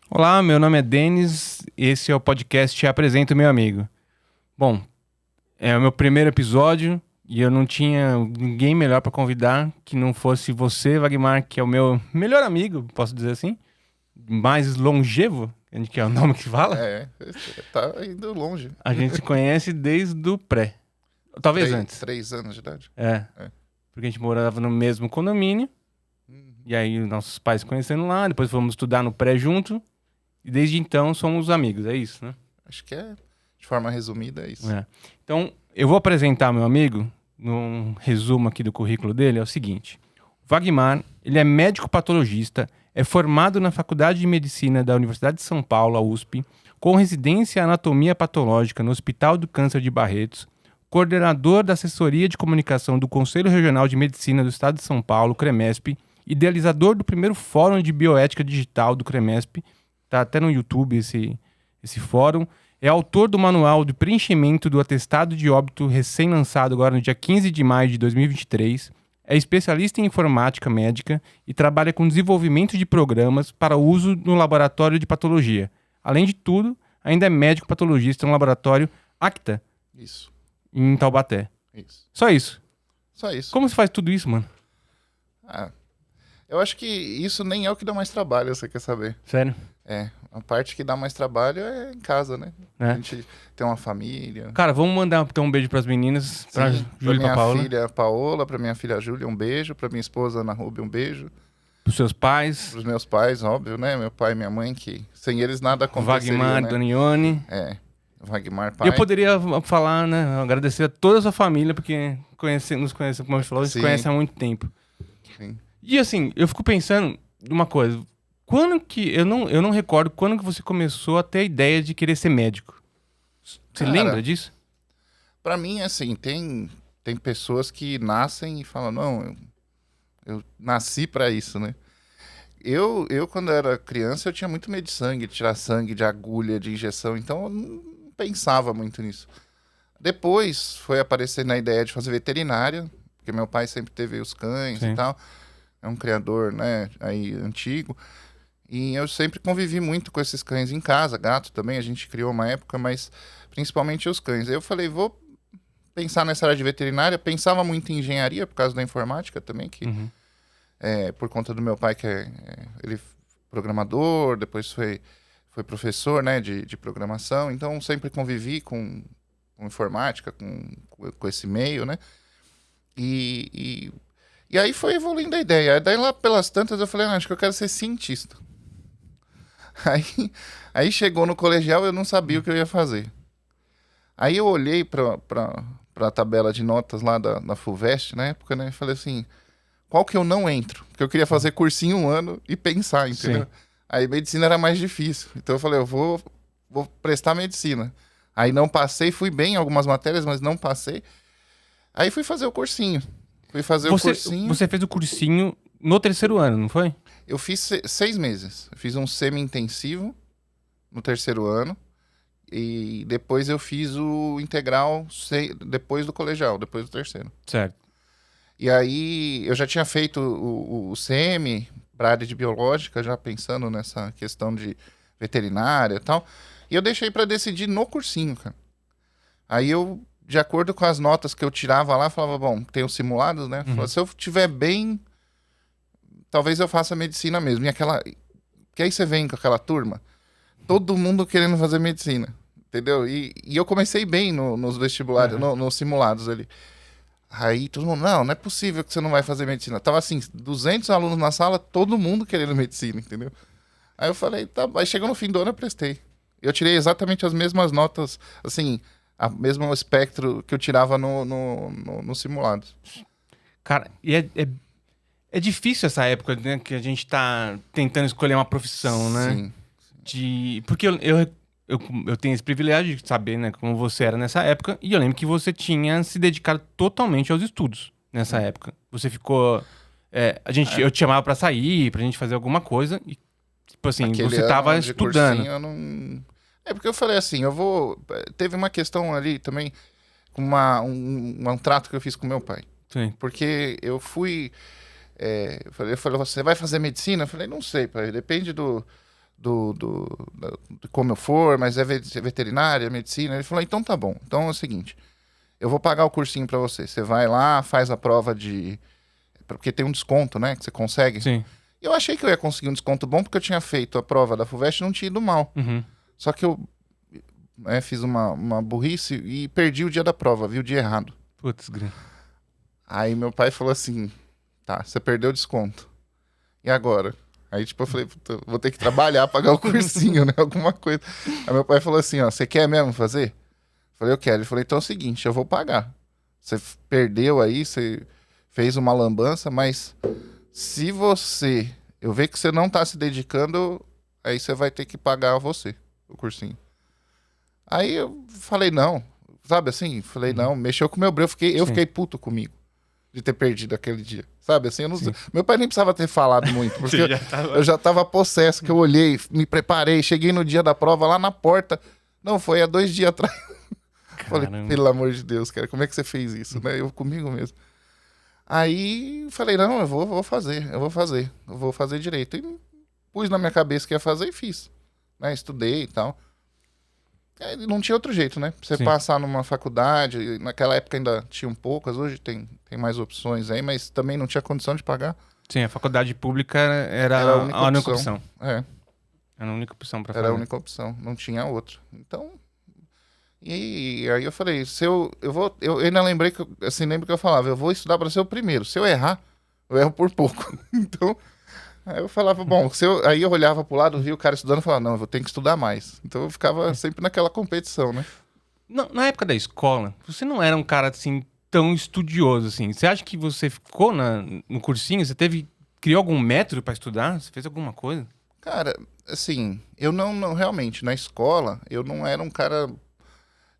Olá, meu nome é Denis, esse é o podcast Apresento Meu Amigo. Bom, é o meu primeiro episódio e eu não tinha ninguém melhor para convidar que não fosse você, Wagmar, que é o meu melhor amigo, posso dizer assim, mais longevo, que é o nome que fala. É, tá indo longe. A gente se conhece desde o pré, talvez antes. 3 anos de idade. É, porque a gente morava no mesmo condomínio, e aí nossos pais se conhecendo lá, depois fomos estudar no pré junto, e desde então somos amigos, é isso, né? Acho que de forma resumida, é isso. É. Então, eu vou apresentar meu amigo, num resumo aqui do currículo dele, é o seguinte. O Wagmar, ele é médico patologista, é formado na Faculdade de Medicina da Universidade de São Paulo, a USP, com residência em anatomia patológica no Hospital do Câncer de Barretos, coordenador da assessoria de comunicação do Conselho Regional de Medicina do Estado de São Paulo, CREMESP, idealizador do primeiro Fórum de Bioética Digital do CREMESP, tá até no YouTube esse fórum, é autor do manual de preenchimento do atestado de óbito recém-lançado agora no dia 15 de maio de 2023, é especialista em informática médica e trabalha com desenvolvimento de programas para uso no laboratório de patologia. Além de tudo, ainda é médico patologista no laboratório Acta, Isso, em Taubaté. isso. Só isso. Só isso. Como você faz tudo isso, mano? Ah, eu acho que isso nem é o que dá mais trabalho, você quer saber. Sério? A parte que dá mais trabalho é em casa, né? É. A gente tem uma família. Cara, vamos mandar então um beijo pras meninas, pra Sim, Júlia e pra minha Paula, filha Paola, pra minha filha Júlia, um beijo. Pra minha esposa Ana Rubia, um beijo. pros seus pais, Pros meus pais, óbvio, né? Meu pai e minha mãe, que sem eles nada aconteceria, Wagmar, né? Danione. Wagmar, E pai. eu poderia falar, né, agradecer a toda a sua família, porque nos conhece, como a gente falou, a gente se Sim. conhece há muito tempo. Sim. E assim, eu fico pensando numa coisa. Quando que. Eu não recordo quando que você começou a ter a ideia de querer ser médico. Você Cara, lembra disso? Pra mim, assim, tem pessoas que nascem e falam, não, eu nasci pra isso, né? Eu, quando era criança, eu tinha muito medo de sangue, de tirar sangue, de agulha, de injeção, então eu não pensava muito nisso. Depois foi aparecer na ideia de fazer veterinária, porque meu pai sempre teve os cães Sim. e tal. É um criador, né, aí antigo. E eu sempre convivi muito com esses cães em casa, gato também, a gente criou uma época, mas principalmente os cães. Aí eu falei, vou pensar nessa área de veterinária, pensava muito em engenharia por causa da informática também, que Uhum. por conta do meu pai, que ele programador, depois foi professor, né, de programação, então sempre convivi com informática, com esse meio, né, e aí foi evoluindo a ideia. Daí lá pelas tantas eu falei, acho que eu quero ser cientista. Aí chegou no colegial, eu não sabia o que eu ia fazer. Aí eu olhei para a tabela de notas lá da FUVEST na época, né, e falei assim, qual que eu não entro? Porque eu queria fazer cursinho 1 ano e pensar, entendeu? Sim. Aí medicina era mais difícil. Então eu falei, eu vou prestar medicina. Aí não passei, fui bem em algumas matérias, mas não passei. Aí fui fazer o cursinho. Fui fazer o cursinho. Você fez o cursinho no terceiro ano, não foi? Eu fiz 6 meses. Eu fiz um semi-intensivo no terceiro ano. E depois eu fiz o integral depois do colegial, depois do terceiro. Certo. E aí eu já tinha feito o semi para área de biológica, já pensando nessa questão de veterinária e tal. E eu deixei para decidir no cursinho, cara. Aí eu, de acordo com as notas que eu tirava lá, falava, bom, tem os simulados, né? Falava, se eu tiver bem, talvez eu faça medicina mesmo. Que aí você vem com aquela turma, todo mundo querendo fazer medicina, entendeu? E eu comecei bem nos vestibulares, nos simulados ali. Aí todo mundo, não é possível que você não vai fazer medicina. Tava assim, 200 alunos na sala, todo mundo querendo medicina, entendeu? Aí eu falei, tá, aí chegou no fim do ano eu prestei. Eu tirei exatamente as mesmas notas, assim, a mesmo espectro que eu tirava no simulado. Cara, e é difícil essa época, né, que a gente tá tentando escolher uma profissão, né? Sim. Porque eu tenho esse privilégio de saber, né, como você era nessa época, e eu lembro que você tinha se dedicado totalmente aos estudos nessa época. Você ficou... Eu te chamava pra sair, pra gente fazer alguma coisa, e, tipo assim, Aquele você tava ano de estudando. cursinho, eu não... É porque eu falei assim, teve uma questão ali também, com um trato que eu fiz com meu pai. Sim. Porque eu fui... Eu falei, você vai fazer medicina? Eu falei, não sei, pai, depende de como eu for, mas é veterinária, medicina. Ele falou, então tá bom. Então é o seguinte, eu vou pagar o cursinho pra você. Você vai lá, faz a prova de... Porque tem um desconto, né, que você consegue. Sim. Eu achei que eu ia conseguir um desconto bom, porque eu tinha feito a prova da FUVEST e não tinha ido mal. Uhum. Só que eu fiz uma burrice e perdi o dia da prova, vi o dia errado. Putz, grilo. Aí meu pai falou assim, tá, você perdeu o desconto. E agora? Aí, tipo, eu falei, puta, vou ter que trabalhar, pagar o cursinho, né? Alguma coisa. Aí meu pai falou assim, ó, você quer mesmo fazer? Eu falei, eu quero. Ele falou, então é o seguinte, eu vou pagar. Você perdeu aí, você fez uma lambança, mas se eu ver que você não tá se dedicando, aí você vai ter que pagar você, o cursinho. Aí eu falei, não, sabe assim? Falei, não, mexeu com o meu brilho, eu fiquei puto comigo de ter perdido aquele dia. Sabe assim, eu não sei. Meu pai nem precisava ter falado muito, porque eu já tava possesso, que eu olhei, me preparei, cheguei no dia da prova lá na porta. Não, foi há 2 dias atrás. Falei, pelo amor de Deus, cara, como é que você fez isso, né? Eu comigo mesmo. Aí falei, não, eu vou fazer direito. E pus na minha cabeça que ia fazer e fiz. Né? Estudei e tal. Aí não tinha outro jeito, né? Pra você passar numa faculdade, naquela época ainda tinham poucas, hoje tem mais opções aí, mas também não tinha condição de pagar. Sim, a faculdade pública era a única opção. É. Era a única opção pra fazer. Era a única opção, não tinha outra. Então, e aí eu falei, eu ainda lembrei que, assim, lembro que eu falava, eu vou estudar para ser o primeiro. Se eu errar, eu erro por pouco. Então, aí eu falava, bom, aí eu olhava pro lado, via o cara estudando e falava, não, eu vou ter que estudar mais. Então eu ficava sempre naquela competição, né? Na época da escola, você não era um cara, assim, tão estudioso, assim. Você acha que você ficou no cursinho? Você criou algum método pra estudar? Você fez alguma coisa? Cara, assim, eu não realmente, na escola, eu não era um cara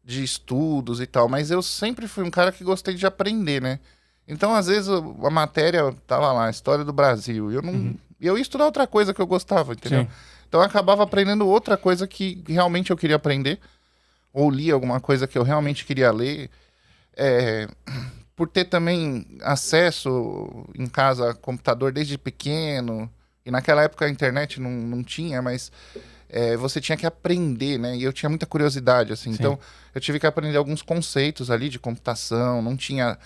de estudos e tal, mas eu sempre fui um cara que gostei de aprender, né? Então, às vezes, a matéria tava lá, História do Brasil, eu ia estudar outra coisa que eu gostava, entendeu? Sim. Então, eu acabava aprendendo outra coisa que realmente eu queria aprender, ou lia alguma coisa que eu realmente queria ler, por ter também acesso em casa a computador desde pequeno, e naquela época a internet não tinha, mas você tinha que aprender, né? E eu tinha muita curiosidade, assim. Sim. Então, eu tive que aprender alguns conceitos ali de computação, não tinha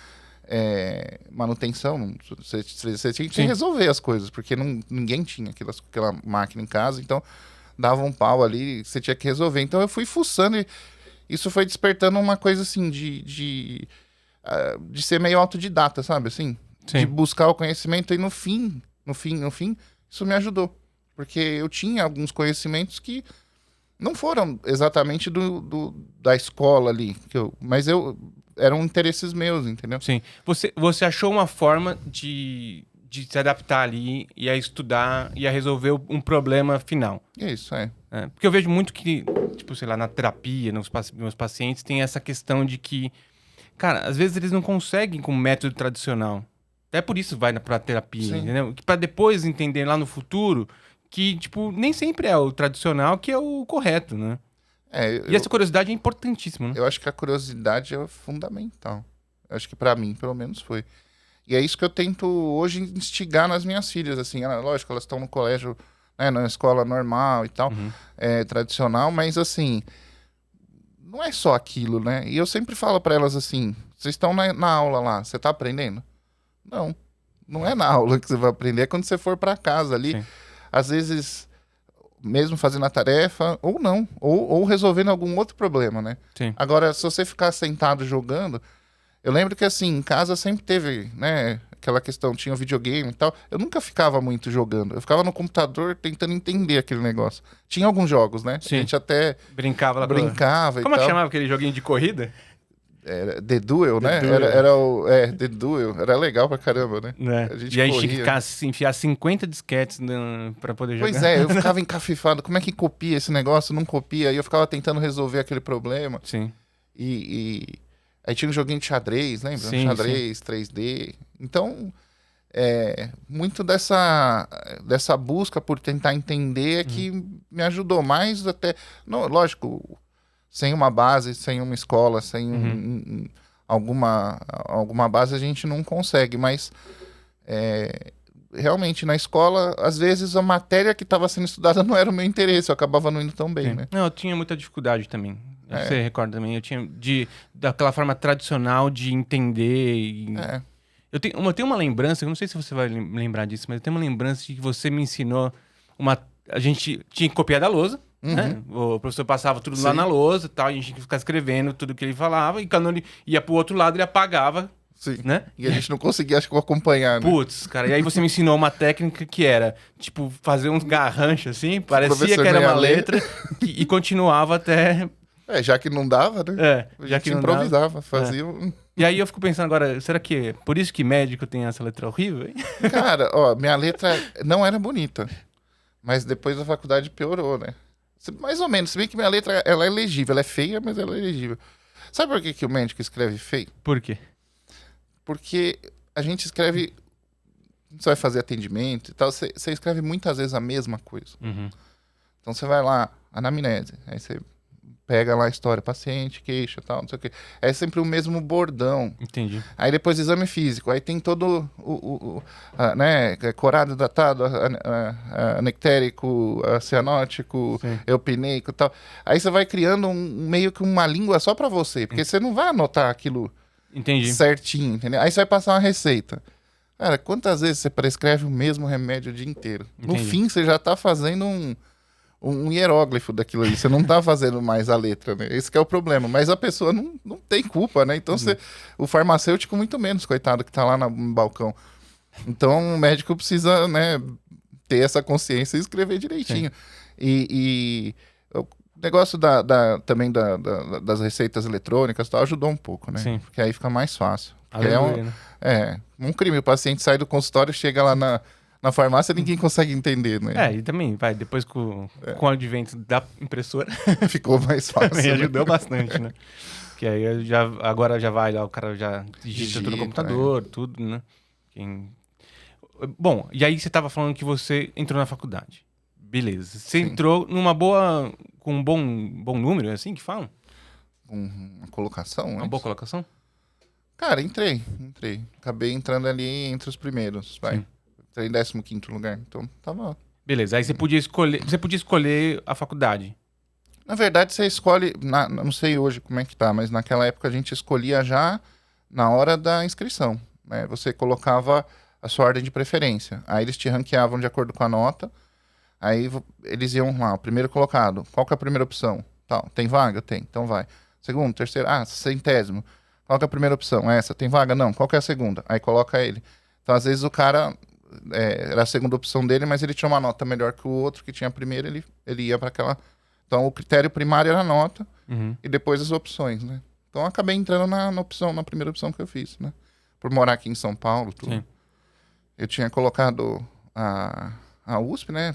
manutenção, você tinha que resolver as coisas, porque ninguém tinha aquela máquina em casa, então dava um pau ali, você tinha que resolver. Então, eu fui fuçando e isso foi despertando uma coisa, assim, de ser meio autodidata, sabe? Assim, de buscar o conhecimento e no fim, isso me ajudou. Porque eu tinha alguns conhecimentos que não foram exatamente da escola ali, mas eram interesses meus, entendeu? Sim. Você achou uma forma de se adaptar ali e a estudar e a resolver um problema final. Isso, Porque eu vejo muito que, tipo, sei lá, na terapia, meus pacientes, tem essa questão de que, cara, às vezes eles não conseguem com o método tradicional. Até por isso vai pra terapia, entendeu? Pra depois entender lá no futuro que, tipo, nem sempre é o tradicional que é o correto, né? E essa curiosidade é importantíssima, né? Eu acho que a curiosidade é fundamental. Eu acho que pra mim, pelo menos, foi. E é isso que eu tento hoje instigar nas minhas filhas, assim. Lógico, elas estão no colégio, né, na escola normal e tal, tradicional, mas, assim, não é só aquilo, né? E eu sempre falo pra elas assim, vocês estão na aula lá, você tá aprendendo? Não é na aula que você vai aprender, é quando você for pra casa ali. Sim. Às vezes, mesmo fazendo a tarefa, ou não, ou resolvendo algum outro problema, né? Sim. Agora, se você ficar sentado jogando, eu lembro que, assim, em casa sempre teve, né, aquela questão, tinha o videogame e tal, eu nunca ficava muito jogando, eu ficava no computador tentando entender aquele negócio. Tinha alguns jogos, né? Sim. A gente até brincava lá e Como é que tal. chamava aquele joguinho de corrida? Era The Duel, né? Duel. Era o The Duel. Era legal pra caramba, né? A gente tinha que enfiar 50 disquetes pra poder jogar. Pois é, eu ficava encafifado. Como é que copia esse negócio? Não copia. Aí eu ficava tentando resolver aquele problema. Sim. E aí tinha um joguinho de xadrez, lembra? Sim, xadrez, 3D. Então, muito dessa busca por tentar entender é que me ajudou mais até... Não, lógico... Sem uma base, sem uma escola, sem alguma base, a gente não consegue. Mas realmente, na escola, às vezes a matéria que estava sendo estudada não era o meu interesse, eu acabava não indo tão bem, Sim. né? Não, eu tinha muita dificuldade também. É. Você recorda também? Eu tinha daquela forma tradicional de entender. É. Eu tenho uma lembrança, eu não sei se você vai lembrar disso, mas eu tenho uma lembrança de que você me ensinou a gente tinha que copiar da lousa, né? O professor passava tudo lá Sim. na lousa e tal, a gente tinha que ficar escrevendo tudo que ele falava, e quando ele ia pro outro lado, ele apagava, Sim. né? E a gente não conseguia, acho que, acompanhar, né? Putz, cara, e aí você me ensinou uma técnica que era, tipo, fazer uns garranchos assim, parecia professor que era não ia uma ler. letra, e continuava até... Já que não dava, né? É, A já gente que não dava. improvisava, fazia... E aí eu fico pensando agora, será que é por isso que médico tem essa letra horrível, hein? Cara, ó, minha letra não era bonita. Mas depois da faculdade piorou, né? Mais ou menos. Se bem que minha letra, ela é legível. Ela é feia, mas ela é legível. Sabe por que o médico escreve feio? Por quê? Porque a gente escreve... Você vai fazer atendimento e tal, você escreve muitas vezes a mesma coisa. Uhum. Então você vai lá, anamnese. Aí você pega lá a história, paciente, queixa e tal, não sei o quê. É sempre o mesmo bordão. Entendi. Aí depois exame físico, aí tem todo né, corado datado, anectérico, cianótico, Sim. eupineico e tal. Aí você vai criando meio que uma língua só pra você, porque você não vai anotar aquilo Entendi. certinho, entendeu? Aí você vai passar uma receita. Cara, quantas vezes você prescreve o mesmo remédio o dia inteiro? No Entendi. fim, você já tá fazendo um hieróglifo daquilo ali. Você não tá fazendo mais a letra, né? Esse que é o problema. Mas a pessoa não tem culpa, né? Então, o farmacêutico, muito menos, coitado, que tá lá no balcão. Então, o médico precisa, né, ter essa consciência e escrever direitinho. E o negócio também das receitas eletrônicas e tal ajudou um pouco, né? Sim. Porque aí fica mais fácil. Porque Aleluia, né? um crime. O paciente sai do consultório, chega lá na farmácia, ninguém consegue entender, né? É, e também, vai, depois com o advento da impressora, Ficou mais fácil. também né? ajudou bastante, né? Que aí agora já vai lá, o cara já digita tudo no computador, tudo, né? Bom, e aí você tava falando que você entrou na faculdade. Beleza. Você entrou com um bom número, é assim que falam? Uma colocação, Uma né? boa colocação? Cara, entrei. Acabei entrando ali entre os primeiros, vai. Sim. Entrei em 15º lugar, então tava... Beleza, aí você podia escolher a faculdade. Na verdade, você escolhe, não sei hoje como é que tá, mas naquela época a gente escolhia já na hora da inscrição, né? Você colocava a sua ordem de preferência. Aí eles te ranqueavam de acordo com a nota. Aí eles iam lá, o primeiro colocado. Qual que é a primeira opção? Tal. Tem vaga? Tem. Então vai. Segundo, terceiro, 100º. Qual que é a primeira opção? Essa. Tem vaga? Não. Qual que é a segunda? Aí coloca ele. Então, às vezes, o cara era a segunda opção dele, mas ele tinha uma nota melhor que o outro, que tinha a primeira, ele ia para aquela... Então, o critério primário era a nota e depois as opções, né? Então, eu acabei entrando na primeira opção que eu fiz, né? Por morar aqui em São Paulo, tudo. Sim. Eu tinha colocado a USP, né?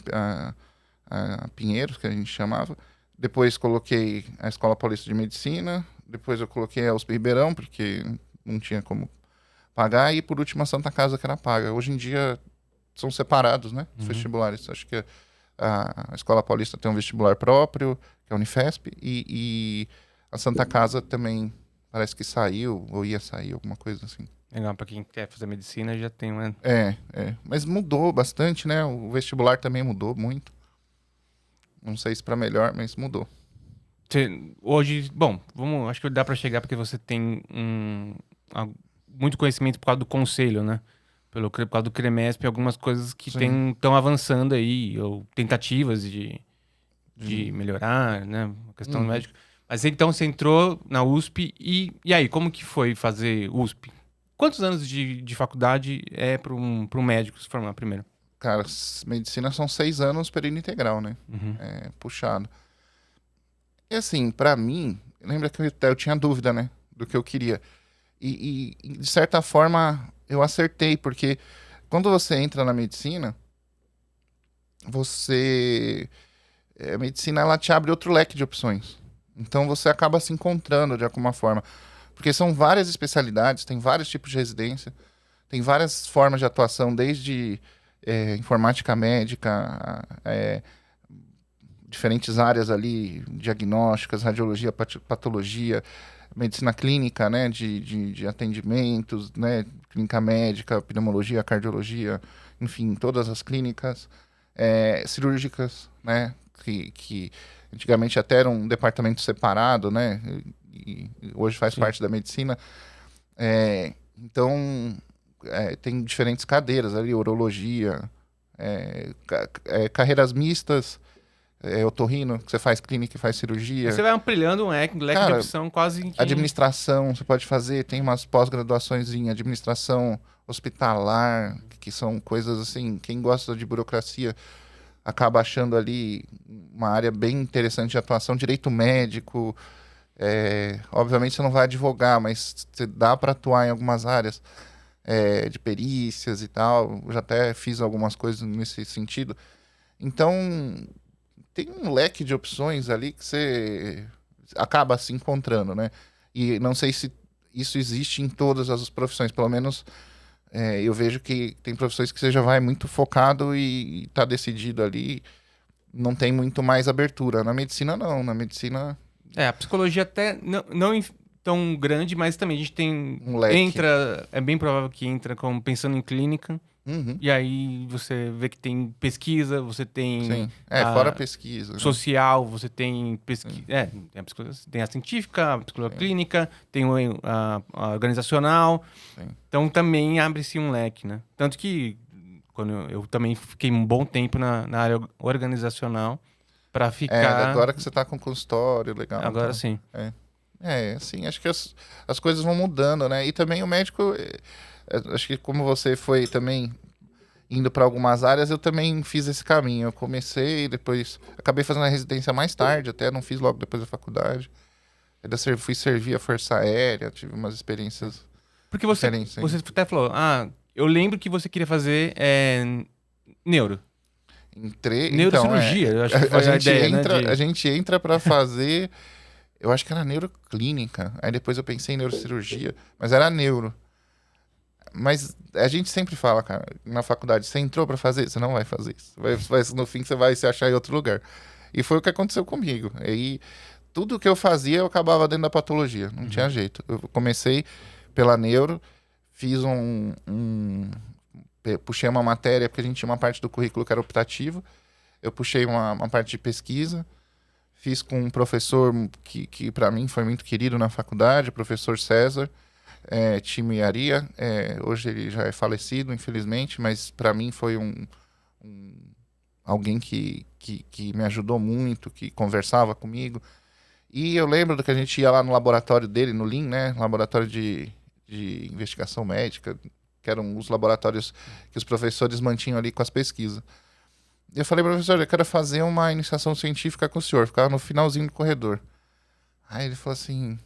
A Pinheiros, que a gente chamava. Depois coloquei a Escola Paulista de Medicina. Depois eu coloquei a USP Ribeirão, porque não tinha como pagar. E por último a Santa Casa, que era paga. Hoje em dia são separados, né? Os vestibulares. Acho que a Escola Paulista tem um vestibular próprio, que é a Unifesp. E a Santa Casa também parece que saiu, ou ia sair, alguma coisa assim. Legal, pra quem quer fazer medicina já tem uma... Mas mudou bastante, né? O vestibular também mudou muito. Não sei se para melhor, mas mudou. Hoje, bom, acho que dá pra chegar porque você tem muito conhecimento por causa do conselho, né? Por causa do CREMESP, algumas coisas que estão avançando aí, ou tentativas de melhorar, né? A questão do médico. Mas então você entrou na USP e aí, como que foi fazer USP? Quantos anos de faculdade é para um médico se formar primeiro? Cara, medicina são 6 anos período integral, né? É puxado. E assim, pra mim, lembra que eu tinha dúvida, né? Do que eu queria. E de certa forma, eu acertei, porque quando você entra na medicina, a medicina, ela te abre outro leque de opções. Então você acaba se encontrando de alguma forma. Porque são várias especialidades, tem vários tipos de residência, tem várias formas de atuação, desde informática médica, diferentes áreas ali, diagnósticas, radiologia, patologia, medicina clínica, né, de atendimentos, né, clínica médica, pneumologia, cardiologia, enfim, todas as clínicas cirúrgicas, né? Que antigamente até era um departamento separado, né? E hoje faz parte da medicina. Então, tem diferentes cadeiras ali, urologia, carreiras mistas, otorrino, que você faz clínica e faz cirurgia. Você vai ampliando um leque de opção quase que... Administração, você pode fazer, tem umas pós-graduações em administração hospitalar, que são coisas assim, quem gosta de burocracia acaba achando ali uma área bem interessante de atuação, direito médico, obviamente você não vai advogar, mas você dá para atuar em algumas áreas de perícias e tal, eu já até fiz algumas coisas nesse sentido. Então, tem um leque de opções ali que você acaba se encontrando, né? E não sei se isso existe em todas as profissões, pelo menos eu vejo que tem profissões que você já vai muito focado e está decidido ali, não tem muito mais abertura. Na medicina, não. Na medicina... a psicologia até não tão grande, mas também a gente tem... Um leque. É bem provável que entra como pensando em clínica. Uhum. E aí você vê que tem pesquisa, você tem... Sim, fora a pesquisa. Né? Social, você tem pesquisa... tem a científica, a psicologia clínica, tem a organizacional. Sim. Então também abre-se um leque, né? Tanto que quando eu também fiquei um bom tempo na área organizacional para ficar... agora que você está com consultório, legal. Agora então. sim. Assim, acho que as coisas vão mudando, né? E também o médico... acho que como você foi também indo para algumas áreas, eu também fiz esse caminho. Eu comecei, depois acabei fazendo a residência mais tarde, até não fiz logo depois da faculdade. Ainda fui servir a Força Aérea, tive umas experiências porque você diferentes. Você até falou, eu lembro que você queria fazer neuro. Neurocirurgia, eu acho que foi a ideia, né? A gente entra para fazer... Eu acho que era neuroclínica. Aí depois eu pensei em neurocirurgia, mas era neuro. Mas a gente sempre fala, cara, na faculdade, você entrou pra fazer? Você não vai fazer isso. No fim, você vai se achar em outro lugar. E foi o que aconteceu comigo. Aí, tudo que eu fazia, eu acabava dentro da patologia. Não tinha jeito. Eu comecei pela neuro, fiz puxei uma matéria, porque a gente tinha uma parte do currículo que era optativo. Eu puxei uma parte de pesquisa. Fiz com um professor que para mim foi muito querido na faculdade, o professor César. Time Aria, hoje ele já é falecido, infelizmente, mas para mim foi alguém que me ajudou muito, que conversava comigo. E eu lembro do que a gente ia lá no laboratório dele, no LIM, né? Laboratório de investigação médica, que eram os laboratórios que os professores mantinham ali com as pesquisas. E eu falei, professor, eu quero fazer uma iniciação científica com o senhor, ficava no finalzinho do corredor. Aí ele falou assim,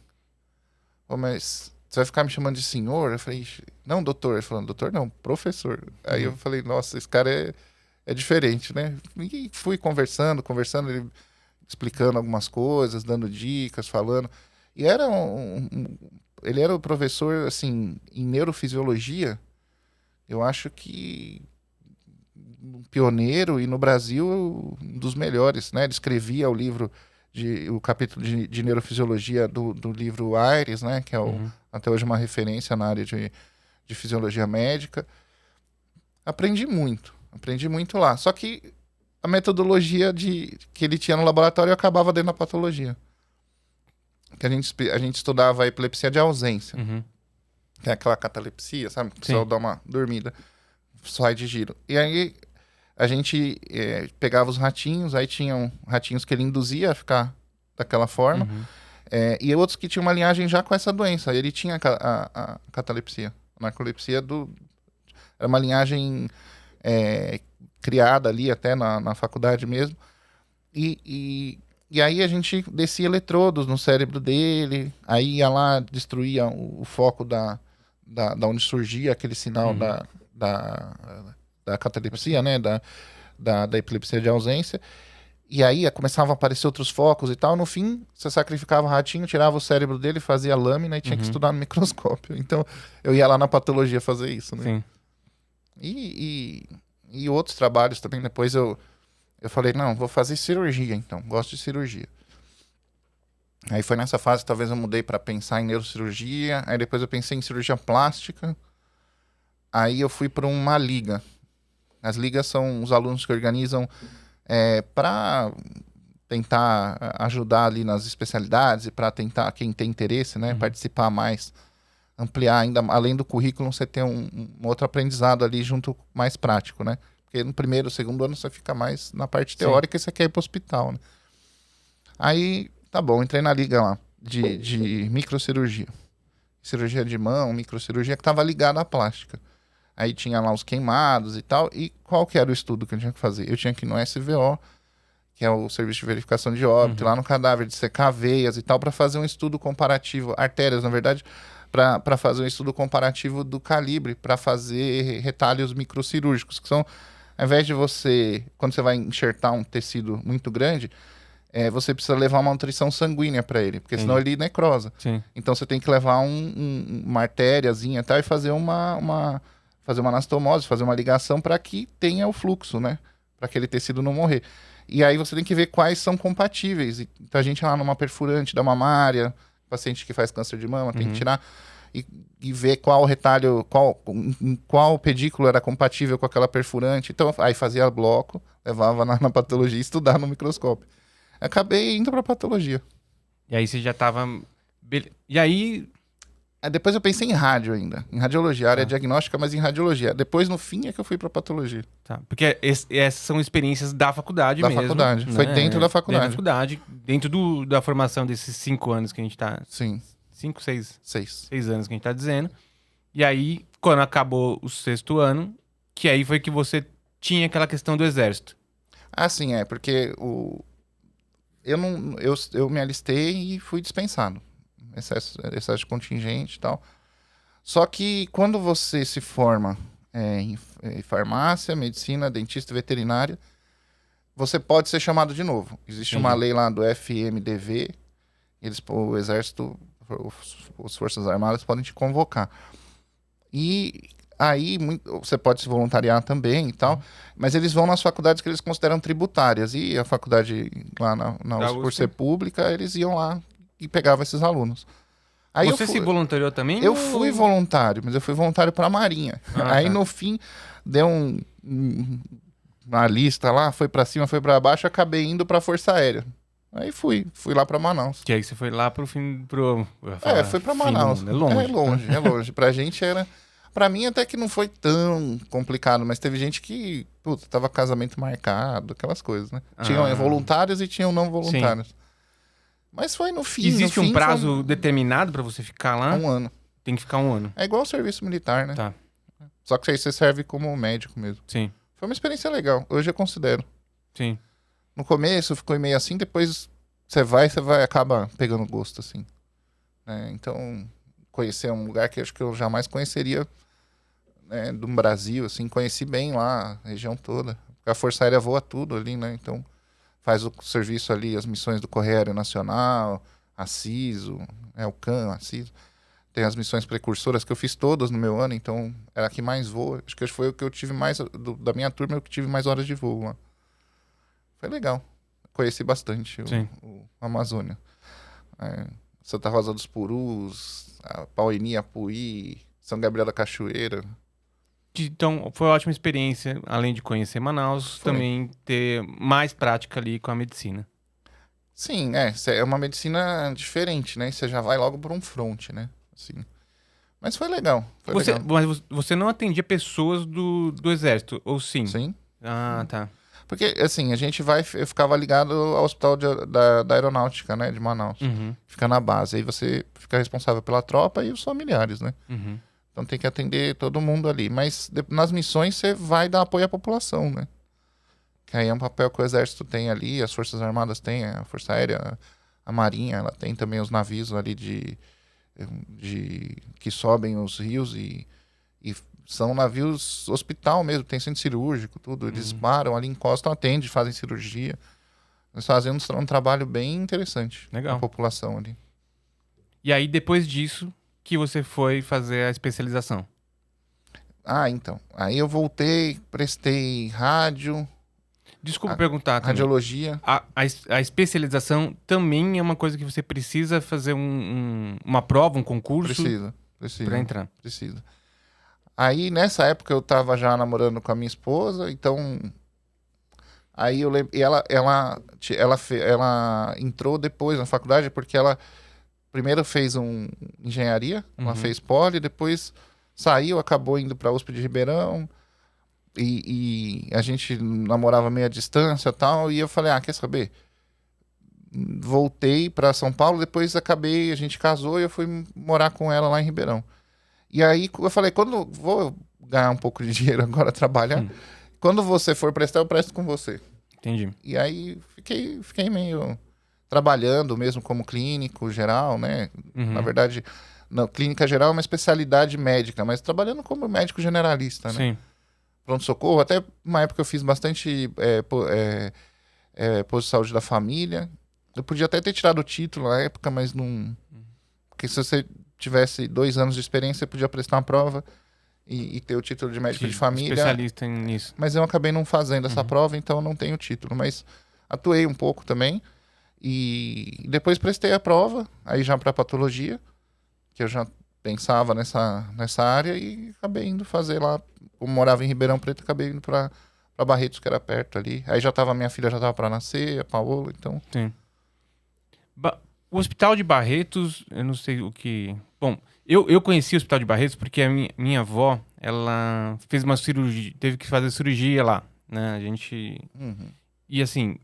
mas... Você vai ficar me chamando de senhor? Eu falei, não, doutor. Ele falou, doutor não, professor. Aí eu falei, nossa, esse cara é diferente, né? E fui conversando, ele explicando algumas coisas, dando dicas, falando. E era ele era o professor, assim, em neurofisiologia, eu acho que um pioneiro e no Brasil um dos melhores, né? Ele escrevia o capítulo de neurofisiologia do livro Aires, né? Que é até hoje uma referência na área de fisiologia médica. Aprendi muito lá. Só que a metodologia que ele tinha no laboratório acabava dentro da patologia. Que a gente estudava a epilepsia de ausência. Que é aquela catalepsia, sabe? Que o pessoal dá uma dormida, sai de giro. E aí a gente pegava os ratinhos, aí tinham ratinhos que ele induzia a ficar daquela forma, e outros que tinham uma linhagem já com essa doença. Ele tinha a catalepsia. A narcolepsia era uma linhagem criada ali até na faculdade mesmo. E aí a gente descia eletrodos no cérebro dele, aí ia lá, destruía o foco da onde surgia aquele sinal da catalepsia, né? Da epilepsia de ausência. E aí começavam a aparecer outros focos e tal. No fim, você sacrificava o ratinho, tirava o cérebro dele, fazia a lâmina e tinha que estudar no microscópio. Então, eu ia lá na patologia fazer isso, né? Sim. E outros trabalhos também. Depois eu falei, não, vou fazer cirurgia, então. Gosto de cirurgia. Aí foi nessa fase, talvez eu mudei para pensar em neurocirurgia. Aí depois eu pensei em cirurgia plástica. Aí eu fui para uma liga, As ligas são os alunos que organizam para tentar ajudar ali nas especialidades e para tentar, quem tem interesse, né, participar mais, ampliar ainda, além do currículo, você tem um outro aprendizado ali junto, mais prático, né? Porque no primeiro, segundo ano você fica mais na parte teórica e você quer ir para o hospital, né? Aí, tá bom, entrei na liga lá de microcirurgia. Cirurgia de mão, microcirurgia, que estava ligada à plástica. Aí tinha lá os queimados e tal. E qual que era o estudo que eu tinha que fazer? Eu tinha que ir no SVO, que é o Serviço de Verificação de Óbito, lá no cadáver, de secar veias e tal, para fazer um estudo comparativo, artérias, na verdade, para fazer um estudo comparativo do calibre, para fazer retalhos microcirúrgicos, que são, ao invés de você, quando você vai enxertar um tecido muito grande, você precisa levar uma nutrição sanguínea para ele, porque senão ele necrosa. Sim. Então você tem que levar uma artériazinha e tal, e fazer uma anastomose, fazer uma ligação para que tenha o fluxo, né? Para aquele tecido não morrer. E aí você tem que ver quais são compatíveis. Então a gente lá numa perfurante da mamária, paciente que faz câncer de mama, tem que tirar e ver qual retalho, qual pedículo era compatível com aquela perfurante. Então aí fazia bloco, levava na patologia e estudar no microscópio. Acabei indo pra patologia. E aí você já tava... E aí... Depois eu pensei em rádio ainda. Em radiologia, área diagnóstica, mas em radiologia. Depois, no fim, é que eu fui pra patologia. Tá. Porque essas são experiências da faculdade mesmo. Da faculdade. Né? Foi dentro da faculdade. Dentro da faculdade. Dentro da formação desses 5 anos que a gente tá... Sim. 5, 6? 6. 6 anos que a gente tá dizendo. E aí, quando acabou o 6º ano, que aí foi que você tinha aquela questão do exército. Ah, sim, porque eu me alistei e fui dispensado. Excesso de contingente e tal. Só que quando você se forma em farmácia, medicina, dentista e veterinária, você pode ser chamado de novo. Existe uma lei lá do FMDV, o Exército, as Forças Armadas podem te convocar. E aí você pode se voluntariar também e tal, mas eles vão nas faculdades que eles consideram tributárias. E a faculdade lá na USP, por ser pública, eles iam lá e pegavam esses alunos. Aí você se voluntariou também? Eu fui voluntário, mas eu fui voluntário para a Marinha. Aí no fim deu uma lista lá, foi para cima, foi para baixo, acabei indo para a Força Aérea. Aí fui lá para Manaus. Que aí você foi lá pro fim fui para Manaus. É longe. É longe. Pra gente era... Pra mim até que não foi tão complicado, mas teve gente que, tava casamento marcado, aquelas coisas, né? Tinham voluntários e tinham não voluntários. Sim. Mas foi no fim. Existe um prazo determinado pra você ficar lá? 1 ano. Tem que ficar 1 ano. É igual o serviço militar, né? Tá. Só que aí você serve como médico mesmo. Sim. Foi uma experiência legal. Hoje eu considero. Sim. No começo ficou meio assim, depois você acaba pegando gosto, assim. Então, conhecer um lugar que acho que eu jamais conheceria, né, do Brasil, assim, conheci bem lá, a região toda. A Força Aérea voa tudo ali, né? Então, faz o serviço ali, as missões do Correio Aéreo Nacional, a CISO, o CAN, a CISO. Tem as missões precursoras que eu fiz todas no meu ano, então era a que mais voa. Acho que foi o que eu tive mais, da minha turma, eu que tive mais horas de voo lá. Foi legal. Conheci bastante o Amazônia. Santa Rosa dos Purus, a Pauini, Apuí, São Gabriel da Cachoeira. Então, foi uma ótima experiência, além de conhecer Manaus, também ter mais prática ali com a medicina. Sim, é uma medicina diferente, né? Você já vai logo por um fronte, né? Assim. Mas foi legal. Mas você não atendia pessoas do exército, ou sim? Sim. Ah, tá. Porque, assim, eu ficava ligado ao hospital da aeronáutica, né? De Manaus. Fica na base. Aí você fica responsável pela tropa e os familiares, né? Então tem que atender todo mundo ali. Mas nas missões você vai dar apoio à população, né? Que aí é um papel que o Exército tem ali, as Forças Armadas têm, a Força Aérea, a Marinha, ela tem também os navios ali que sobem os rios e são navios hospital mesmo, tem centro cirúrgico, tudo. Eles param ali, encostam, atendem, fazem cirurgia. Eles fazem um trabalho bem interessante. Legal. A população ali. E aí, depois disso, que você foi fazer a especialização? Então. Aí eu voltei, prestei rádio. Desculpa perguntar também. Radiologia. A especialização também é uma coisa que você precisa fazer uma prova, um concurso? Precisa. Para entrar. Precisa. Aí, nessa época, eu tava já namorando com a minha esposa, então... Aí eu lembro... E ela entrou depois na faculdade porque ela primeiro fez engenharia, ela fez poli, depois saiu, acabou indo pra USP de Ribeirão, e a gente namorava meio à distância e tal, e eu falei, quer saber? Voltei pra São Paulo, depois a gente casou e eu fui morar com ela lá em Ribeirão. E aí eu falei, quando vou ganhar um pouco de dinheiro agora, trabalhar, quando você for prestar, eu presto com você. Entendi. E aí fiquei meio trabalhando mesmo como clínico geral, né? Na verdade, não, clínica geral é uma especialidade médica, mas trabalhando como médico generalista, né? Sim. Pronto-socorro, até uma época eu fiz bastante posto de saúde da família. Eu podia até ter tirado o título na época, mas não... Porque se você tivesse 2 anos de experiência, você podia prestar uma prova e ter o título de médico de família. Especialista nisso. Mas eu acabei não fazendo essa prova, então eu não tenho título. Mas atuei um pouco também. E depois prestei a prova, aí já para patologia, que eu já pensava nessa área, e acabei indo fazer lá. Como morava em Ribeirão Preto, acabei indo para Barretos, que era perto ali. Aí minha filha já estava para nascer, a Paola, então... Sim. O Hospital de Barretos, eu não sei o que... Bom, eu conheci o Hospital de Barretos porque a minha avó, ela fez uma cirurgia, teve que fazer cirurgia lá, né? A gente... E assim,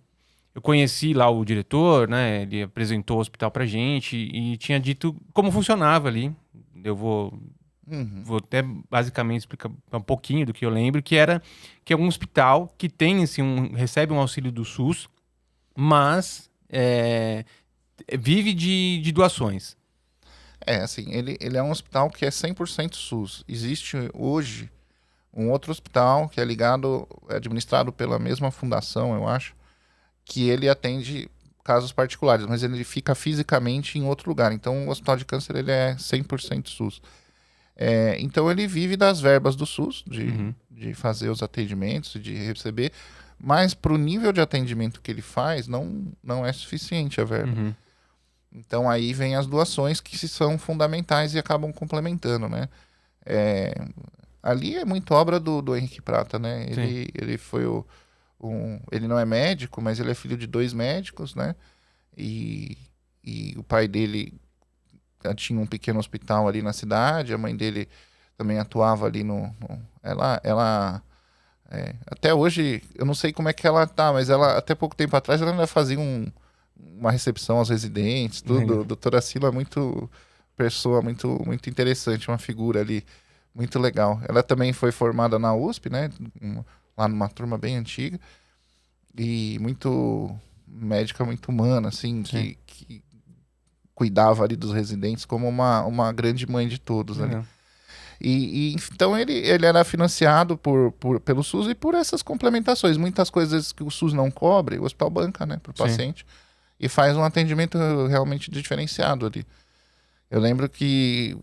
eu conheci lá o diretor, né? Ele apresentou o hospital pra gente e tinha dito como funcionava ali. Eu vou até basicamente explicar um pouquinho do que eu lembro, que é um hospital que tem, assim, recebe um auxílio do SUS, mas... vive de doações. Assim, ele é um hospital que é 100% SUS. Existe hoje um outro hospital que é administrado pela mesma fundação, eu acho, que ele atende casos particulares, mas ele fica fisicamente em outro lugar. Então, o Hospital de Câncer ele é 100% SUS. Então, ele vive das verbas do SUS, de fazer os atendimentos, de receber, mas para o nível de atendimento que ele faz, não é suficiente a verba. Então aí vem as doações que são fundamentais e acabam complementando, né? Ali é muito obra do Henrique Prata, né? Ele foi ele não é médico, mas ele é filho de 2 médicos, né? E o pai dele tinha um pequeno hospital ali na cidade, a mãe dele também atuava ali ela até hoje, eu não sei como é que ela tá, mas ela até pouco tempo atrás ela ainda fazia uma recepção aos residentes, tudo. Doutora Sila é pessoa muito, muito interessante, uma figura ali muito legal. Ela também foi formada na USP, né? Lá numa turma bem antiga. E médica muito humana, assim, que cuidava ali dos residentes como uma grande mãe de todos ali. Então ele era financiado pelo SUS e por essas complementações. Muitas coisas que o SUS não cobre, o hospital banca, né, para o paciente. E faz um atendimento realmente diferenciado ali. Eu lembro que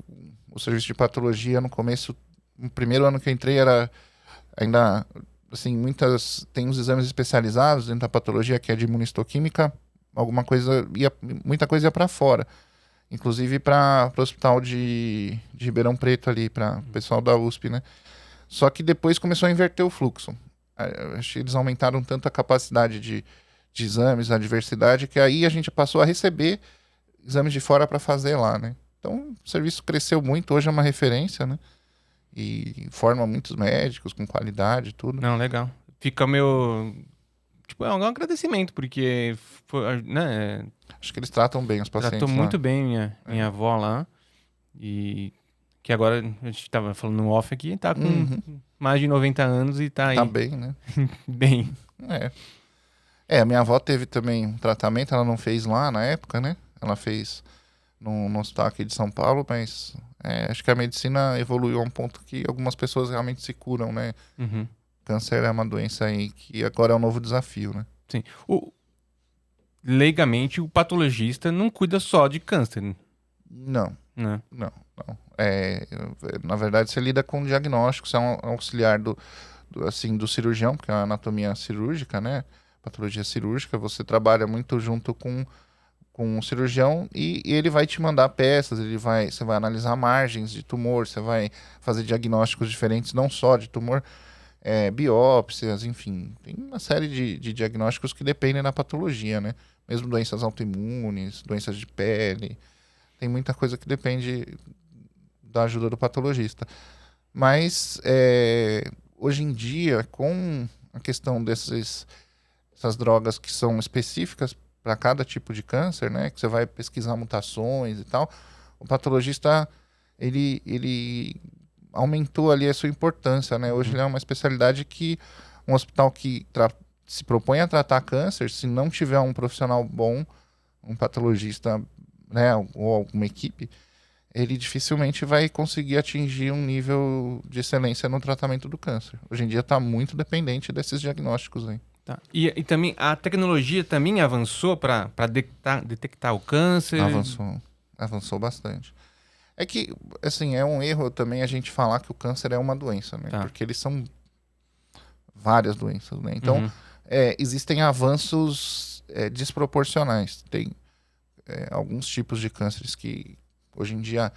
o serviço de patologia no começo, no primeiro ano que eu entrei, era ainda, assim, tem uns exames especializados dentro da patologia, que é de imunistoquímica, muita coisa ia para fora. Inclusive para o hospital de Ribeirão Preto ali, para o pessoal da USP, né? Só que depois começou a inverter o fluxo. Acho que eles aumentaram tanto a capacidade de exames, a diversidade, que aí a gente passou a receber exames de fora para fazer lá, né? Então o serviço cresceu muito, hoje é uma referência, né? E forma muitos médicos com qualidade e tudo. Não, legal. Fica meu... Tipo, é um agradecimento, porque... né, acho que eles tratam bem os pacientes. Tratou muito bem minha avó lá. E que agora a gente tava falando no off aqui, tá com mais de 90 anos e tá aí. Tá bem, né? Bem. A minha avó teve também um tratamento, ela não fez lá na época, né? Ela fez no hospital aqui de São Paulo, mas acho que a medicina evoluiu a um ponto que algumas pessoas realmente se curam, né? Câncer é uma doença aí que agora é um novo desafio, né? Sim. Leigamente, o patologista não cuida só de câncer. Não. Na verdade, você lida com diagnóstico, você é um auxiliar do cirurgião, porque é uma anatomia cirúrgica, né? Patologia cirúrgica, você trabalha muito junto com com um cirurgião e ele vai te mandar peças, você vai analisar margens de tumor, você vai fazer diagnósticos diferentes, não só de tumor, biópsias, enfim. Tem uma série de diagnósticos que dependem da patologia, né? Mesmo doenças autoimunes, doenças de pele, tem muita coisa que depende da ajuda do patologista. Mas hoje em dia, com a questão essas drogas que são específicas para cada tipo de câncer, né, que você vai pesquisar mutações e tal, o patologista ele aumentou ali a sua importância, né? Hoje ele é uma especialidade que um hospital que se propõe a tratar câncer, se não tiver um profissional bom, um patologista, né, ou alguma equipe, ele dificilmente vai conseguir atingir um nível de excelência no tratamento do câncer. Hoje em dia está muito dependente desses diagnósticos aí. Tá. E também a tecnologia também avançou para detectar o câncer? Avançou bastante. É que, assim, é um erro também a gente falar que o câncer é uma doença, né? Tá. Porque eles são várias doenças, né? Então, existem avanços desproporcionais. Tem alguns tipos de cânceres que, hoje em dia,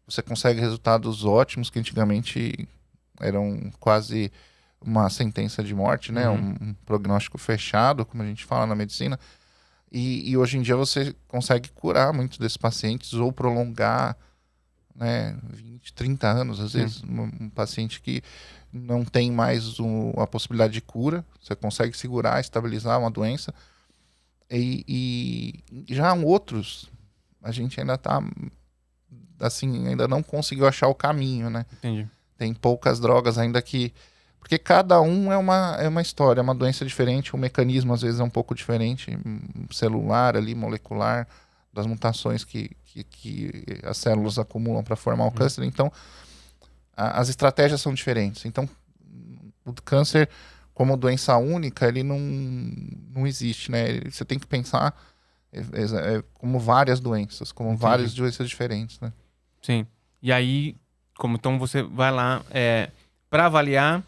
você consegue resultados ótimos que antigamente eram quase uma sentença de morte, né? Um prognóstico fechado, como a gente fala na medicina. E hoje em dia você consegue curar muitos desses pacientes ou prolongar, né, 20, 30 anos, às vezes, um paciente que não tem mais a possibilidade de cura, você consegue segurar, estabilizar uma doença. E já outros, a gente ainda está, assim, ainda não conseguiu achar o caminho, né? Entendi. Tem poucas drogas ainda que... Porque cada um é uma história, é uma doença diferente, o mecanismo às vezes é um pouco diferente, celular ali, molecular, das mutações que as células acumulam para formar o câncer. Então, as estratégias são diferentes. Então, o câncer como doença única, ele não existe, né? Você tem que pensar como várias doenças, como Entendi. várias doenças diferentes, né? Sim. E aí, então você vai lá para avaliar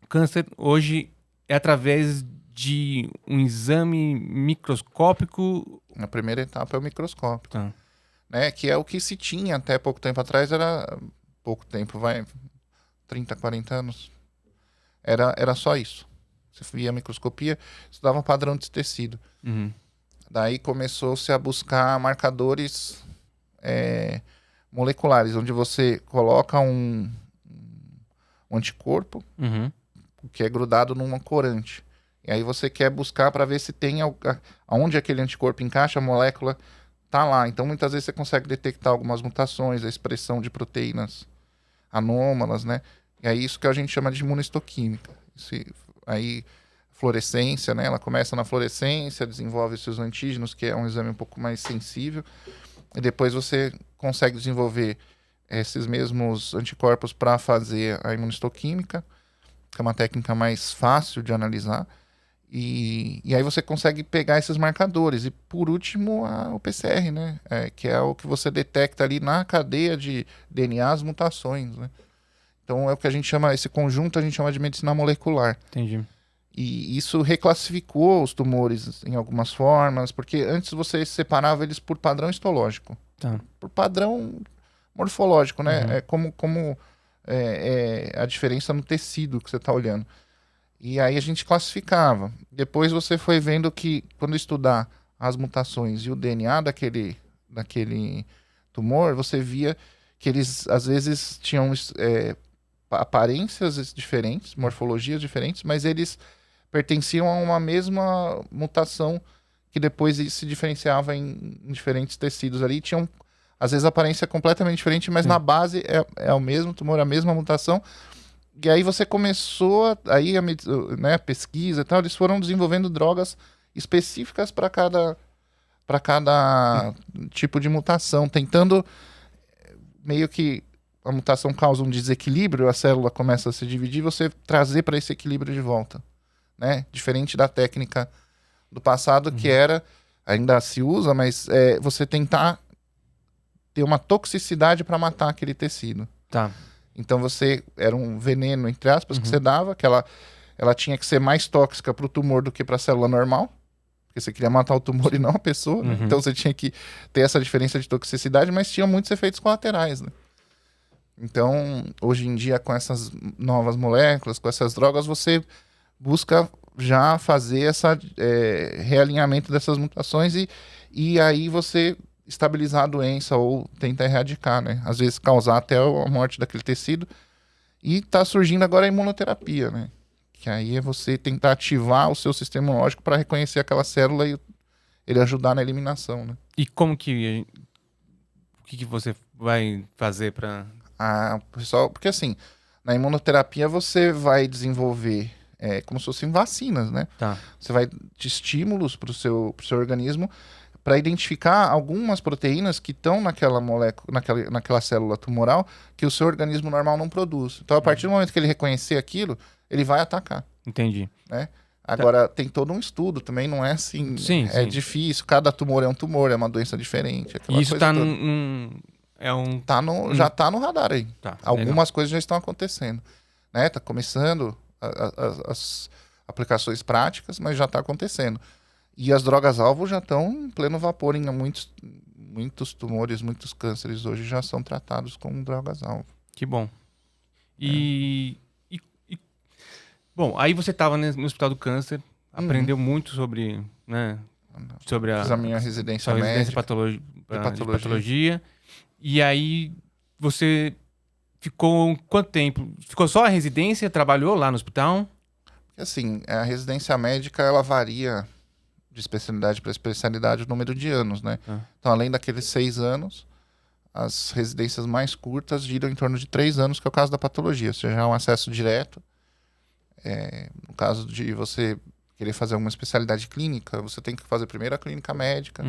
câncer hoje é através de um exame microscópico? A primeira etapa é o microscópio, Tá. né? Que é o que se tinha até pouco tempo atrás, era pouco tempo, 30, 40 anos. Era só isso. Você via a microscopia, estudava um padrão de tecido. Daí começou-se a buscar marcadores moleculares, onde você coloca um anticorpo que é grudado num corante. E aí você quer buscar para ver se tem aonde aquele anticorpo encaixa, a molécula tá lá. Então muitas vezes você consegue detectar algumas mutações, a expressão de proteínas anômalas, né? E é isso que a gente chama de imunohistoquímica. Aí fluorescência, né? Ela começa na fluorescência, desenvolve seus antígenos, que é um exame um pouco mais sensível. E depois você consegue desenvolver esses mesmos anticorpos para fazer a imunohistoquímica, que é uma técnica mais fácil de analisar. E aí você consegue pegar esses marcadores. E por último, o PCR, né? Que é o que você detecta ali na cadeia de DNA as mutações, né? Então é o que a gente chama, esse conjunto a gente chama de medicina molecular. Entendi. E isso reclassificou os tumores em algumas formas, porque antes você separava eles por padrão histológico. Tá. Por padrão morfológico, né? É como a diferença no tecido que você está olhando. E aí a gente classificava. Depois você foi vendo que, quando estudar as mutações e o DNA daquele tumor, você via que eles, às vezes, tinham aparências diferentes, morfologias diferentes, mas eles pertenciam a uma mesma mutação que depois se diferenciava em diferentes tecidos ali. Tinham, às vezes, aparência completamente diferente, mas na base é o mesmo tumor, a mesma mutação. E aí você começou, a pesquisa e tal, eles foram desenvolvendo drogas específicas para cada tipo de mutação, tentando meio que a mutação causa um desequilíbrio, a célula começa a se dividir, você trazer para esse equilíbrio de volta, né? Diferente da técnica do passado, que ainda se usa, mas você tentar ter uma toxicidade para matar aquele tecido. Tá. Então era um veneno, entre aspas, que você dava, que ela tinha que ser mais tóxica para o tumor do que para a célula normal. Porque você queria matar o tumor e não a pessoa, né? Então você tinha que ter essa diferença de toxicidade, mas tinha muitos efeitos colaterais, né? Então, hoje em dia, com essas novas moléculas, com essas drogas, você busca já fazer esse realinhamento dessas mutações e aí você estabilizar a doença ou tentar erradicar, né? Às vezes causar até a morte daquele tecido. E tá surgindo agora a imunoterapia, né? Que aí é você tentar ativar o seu sistema imunológico para reconhecer aquela célula e ele ajudar na eliminação, né? E como que... O que você vai fazer para... Pessoal, porque assim, na imunoterapia você vai desenvolver como se fossem vacinas, né? Tá. Você vai de estímulos pro seu organismo para identificar algumas proteínas que estão naquela molécula, naquela célula tumoral que o seu organismo normal não produz. Então, a partir do momento que ele reconhecer aquilo, ele vai atacar. Entendi. Né? Agora, tem todo um estudo também, não é assim... Sim, é sim. difícil, cada tumor é um tumor, é uma doença diferente. E isso tá já tá no radar aí. Tá, Algumas coisas já estão acontecendo. Né? Tá começando as aplicações práticas, mas já está acontecendo. E as drogas-alvo já estão em pleno vapor em muitos tumores, muitos cânceres hoje já são tratados com drogas-alvo. Que bom. Bom, aí você estava no Hospital do Câncer, aprendeu muito sobre, né, sobre Fiz a minha residência médica de patologia. E aí você ficou quanto tempo? Ficou só a residência? Trabalhou lá no hospital? Assim, a residência médica, ela varia de especialidade para especialidade o número de anos, né? Então, além daqueles 6 anos, as residências mais curtas giram em torno de 3 anos, que é o caso da patologia. Ou seja, é um acesso direto. No caso de você querer fazer alguma especialidade clínica, você tem que fazer primeiro a clínica médica,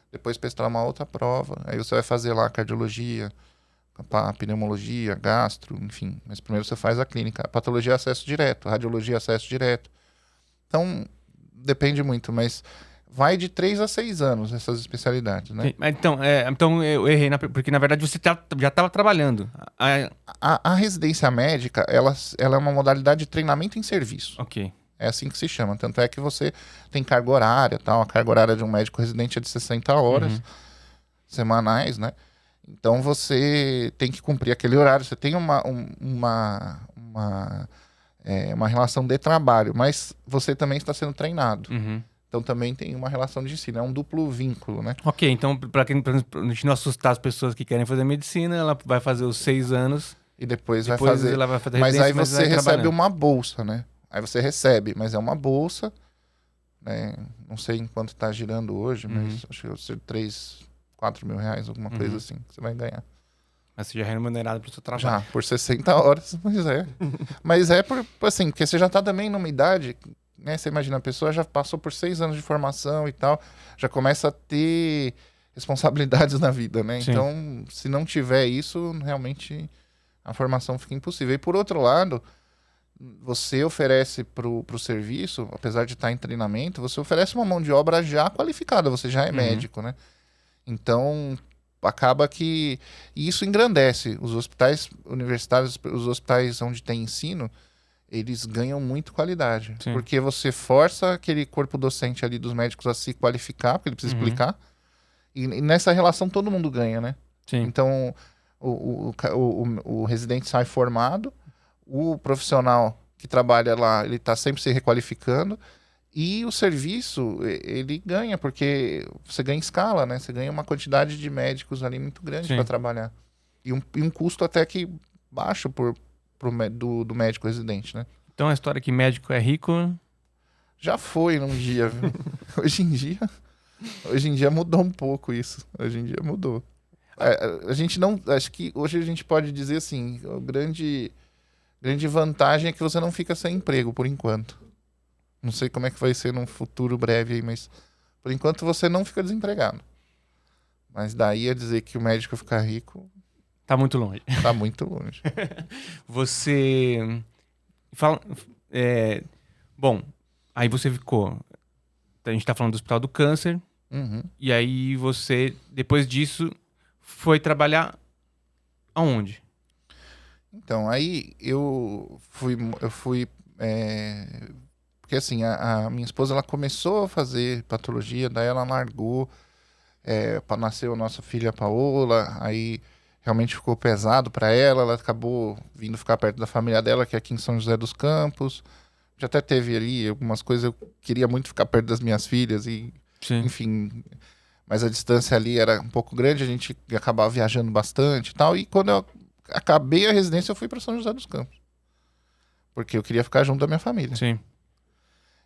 depois prestar uma outra prova. Aí você vai fazer lá a cardiologia, a pneumologia, gastro, enfim. Mas primeiro você faz a clínica. A patologia é acesso direto, a radiologia é acesso direto. Então, depende muito, mas vai de 3 a 6 anos essas especialidades, né? Então eu errei, porque na verdade você já estava trabalhando. A residência médica, ela é uma modalidade de treinamento em serviço. Ok. É assim que se chama. Tanto é que você tem carga horária, tal. A carga horária de um médico residente é de 60 horas semanais, né? Então você tem que cumprir aquele horário. Você tem uma relação de trabalho, mas você também está sendo treinado. Então também tem uma relação de ensino. É um duplo vínculo, né? Ok, então pra gente não assustar as pessoas que querem fazer medicina, ela vai fazer os 6 anos. E depois vai fazer... ela vai fazer mas aí mas você recebe uma bolsa, né? Aí você recebe, mas é uma bolsa, né? Não sei em quanto está girando hoje, mas acho que vai ser 3, 4 mil reais, alguma coisa assim, que você vai ganhar. Mas você já é remunerado pelo seu trabalho. Já, por 60 horas, mas é. Mas é assim, porque você já está também numa idade, né? Você imagina, a pessoa já passou por 6 anos de formação e tal, já começa a ter responsabilidades na vida, né? Sim. Então, se não tiver isso, realmente a formação fica impossível. E por outro lado, você oferece pro serviço, apesar de estar em treinamento, você oferece uma mão de obra já qualificada, você já é médico, né? Então, acaba que isso engrandece. Os hospitais universitários, os hospitais onde tem ensino, eles ganham muito qualidade. Sim. Porque você força aquele corpo docente ali dos médicos a se qualificar, porque ele precisa explicar. E nessa relação todo mundo ganha, né? Sim. Então, o residente sai formado, o profissional que trabalha lá, ele está sempre se requalificando, e o serviço, ele ganha, porque você ganha escala, né? Você ganha uma quantidade de médicos ali muito grande para trabalhar. E um custo até que baixo do médico residente, né? Então a história que médico é rico... Já foi num dia, viu? Hoje em dia mudou um pouco isso. Hoje em dia mudou. A gente não... Acho que hoje a gente pode dizer assim, a grande vantagem é que você não fica sem emprego, por enquanto. Não sei como é que vai ser num futuro breve aí, mas por enquanto você não fica desempregado. Mas daí a dizer que o médico fica rico... Tá muito longe. Tá muito longe. Você... Fala... Bom, aí você ficou... A gente tá falando do Hospital do Câncer. E aí você, depois disso, foi trabalhar aonde? Então, aí eu fui Porque assim, a minha esposa, ela começou a fazer patologia, daí ela largou, nasceu a nossa filha Paola, aí realmente ficou pesado para ela, ela acabou vindo ficar perto da família dela, que é aqui em São José dos Campos. Já até teve ali algumas coisas, eu queria muito ficar perto das minhas filhas, e Sim. enfim, mas a distância ali era um pouco grande, a gente acabava viajando bastante e tal, e quando eu acabei a residência, eu fui para São José dos Campos, porque eu queria ficar junto da minha família. Sim.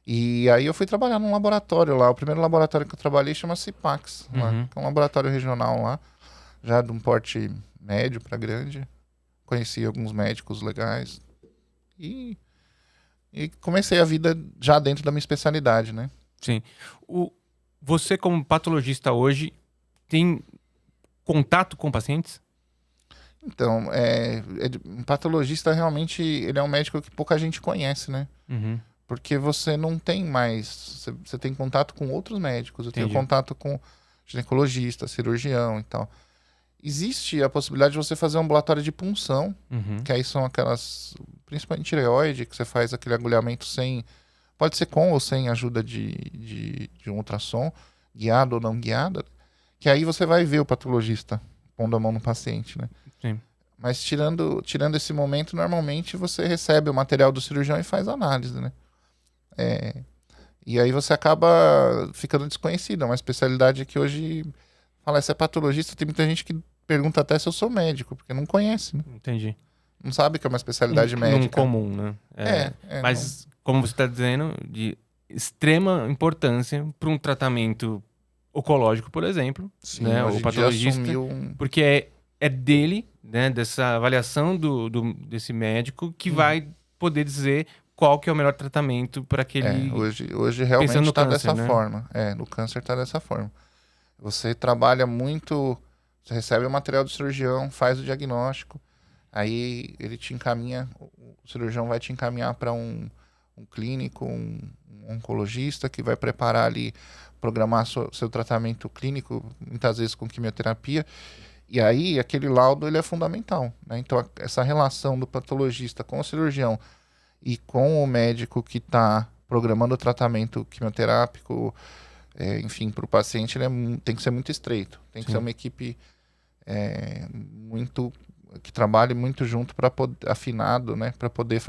E aí eu fui trabalhar num laboratório lá. O primeiro laboratório que eu trabalhei chama-se Pax, lá, Uhum. que é um laboratório regional lá, já de um porte médio para grande. Conheci alguns médicos legais e comecei a vida já dentro da minha especialidade, né? Sim. Você, como patologista hoje, tem contato com pacientes? Então, um patologista realmente, ele é um médico que pouca gente conhece, né? Uhum. Porque você não tem mais, você tem contato com outros médicos, eu tenho Entendi. contato com ginecologista, cirurgião e tal. Existe a possibilidade de você fazer um ambulatório de punção, Uhum. que aí são aquelas, principalmente tireoide, que você faz aquele agulhamento sem, pode ser com ou sem ajuda de um ultrassom, guiado ou não guiado, que aí você vai ver o patologista pondo a mão no paciente, né? Sim. Mas tirando esse momento, normalmente você recebe o material do cirurgião e faz análise, né? E aí você acaba ficando desconhecido. É uma especialidade que hoje, fala, se é patologista, tem muita gente que pergunta até se eu sou médico, porque não conhece, né? Entendi. Não sabe que é uma especialidade Num médica. comum, né? Mas, não. como você está dizendo, de extrema importância para um tratamento oncológico, por exemplo, Sim, né? hoje O em dia patologista, assumiu porque é dele, né? Dessa avaliação desse médico que vai poder dizer qual que é o melhor tratamento para aquele... hoje Pensando realmente no está câncer, dessa né? forma. No câncer está dessa forma. Você trabalha muito, você recebe o material do cirurgião, faz o diagnóstico, aí ele te encaminha, o cirurgião vai te encaminhar para um clínico, um oncologista que vai preparar ali, programar seu tratamento clínico, muitas vezes com quimioterapia, e aí aquele laudo ele é fundamental, né? Então essa relação do patologista com o cirurgião e com o médico que está programando o tratamento quimioterápico, enfim, para o paciente, tem que ser muito estreito. Tem que Sim. ser uma equipe que trabalhe muito junto para poder afinado, né, para poder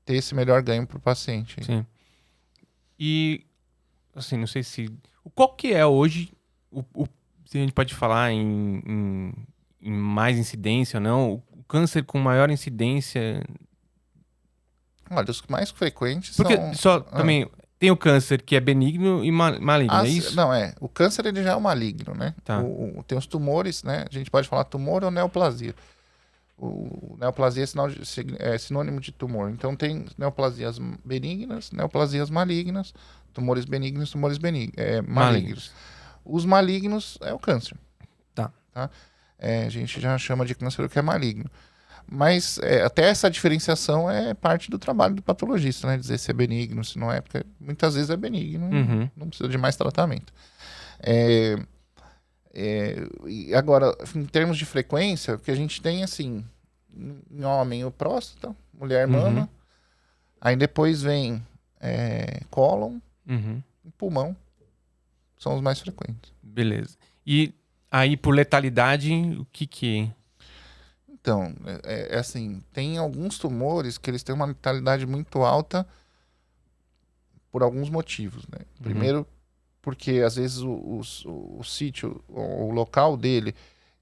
ter esse melhor ganho para o paciente. Sim. E, assim, não sei se... Qual que é hoje, se a gente pode falar em mais incidência ou não, o câncer com maior incidência... Olha, os mais frequentes Porque são... também tem o câncer que é benigno e maligno, é isso? Não, o câncer ele já é o maligno, né? Tá. Tem os tumores, né? A gente pode falar tumor ou neoplasia. O neoplasia é sinônimo de tumor. Então tem neoplasias benignas, neoplasias malignas, tumores benignos, malignos. Os malignos é o câncer. Tá. A gente já chama de câncer o que é maligno. Mas até essa diferenciação é parte do trabalho do patologista, né? Dizer se é benigno, se não é, porque muitas vezes é benigno, não precisa de mais tratamento. E agora, em termos de frequência, o que a gente tem, assim, em homem, o próstata, mulher, mama, aí depois vem cólon e pulmão, são os mais frequentes. Beleza. E aí, por letalidade, o que... Então, assim, tem alguns tumores que eles têm uma letalidade muito alta por alguns motivos, né? Primeiro, porque às vezes o sítio, o local dele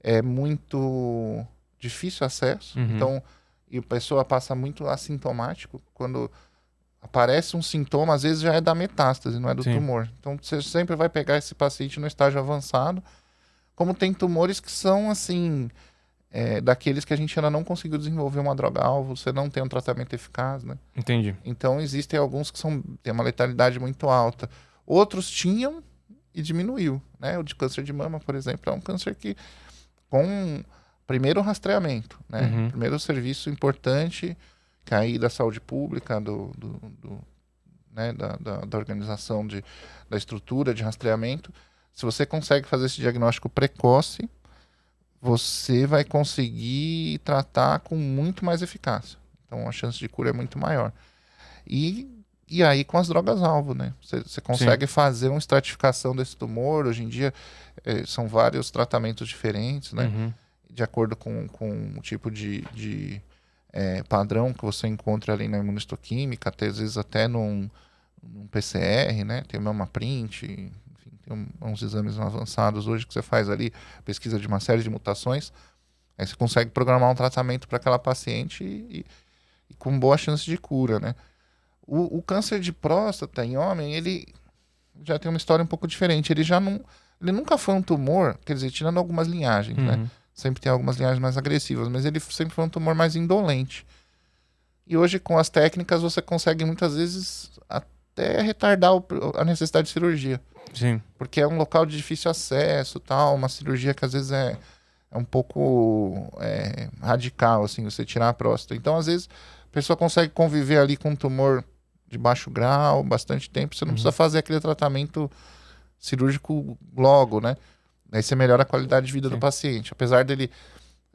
é muito difícil acesso, então, e a pessoa passa muito assintomático, quando aparece um sintoma, às vezes já é da metástase, não é do tumor. Então, você sempre vai pegar esse paciente no estágio avançado, como tem tumores que são, assim... daqueles que a gente ainda não conseguiu desenvolver uma droga-alvo, você não tem um tratamento eficaz, né? Entendi. Então, existem alguns que têm uma letalidade muito alta. Outros tinham e diminuiu, né? O de câncer de mama, por exemplo, é um câncer que, com primeiro rastreamento, né? Primeiro serviço importante, que aí da saúde pública, né? da organização da estrutura de rastreamento, se você consegue fazer esse diagnóstico precoce, você vai conseguir tratar com muito mais eficácia. Então, a chance de cura é muito maior. E E aí com as drogas-alvo, né? Você consegue fazer uma estratificação desse tumor. Hoje em dia são vários tratamentos diferentes, né? Uhum. De acordo com o tipo de padrão que você encontra ali na imunistoquímica, até, às vezes até num PCR, né? Tem o MammaPrint, enfim, tem uns exames avançados hoje que você faz ali, pesquisa de uma série de mutações. Aí você consegue programar um tratamento para aquela paciente e com boa chance de cura, né? O câncer de próstata em homem, ele já tem uma história um pouco diferente. Ele nunca foi um tumor, quer dizer, tirando algumas linhagens, né? Sempre tem algumas linhagens mais agressivas, mas ele sempre foi um tumor mais indolente. E hoje, com as técnicas, você consegue muitas vezes até retardar a necessidade de cirurgia. Sim. Porque é um local de difícil acesso, tal, uma cirurgia que às vezes é um pouco radical, assim, você tirar a próstata. Então, às vezes, a pessoa consegue conviver ali com um tumor de baixo grau, bastante tempo, você não precisa fazer aquele tratamento cirúrgico logo, né? Aí você melhora a qualidade de vida do paciente. Apesar dele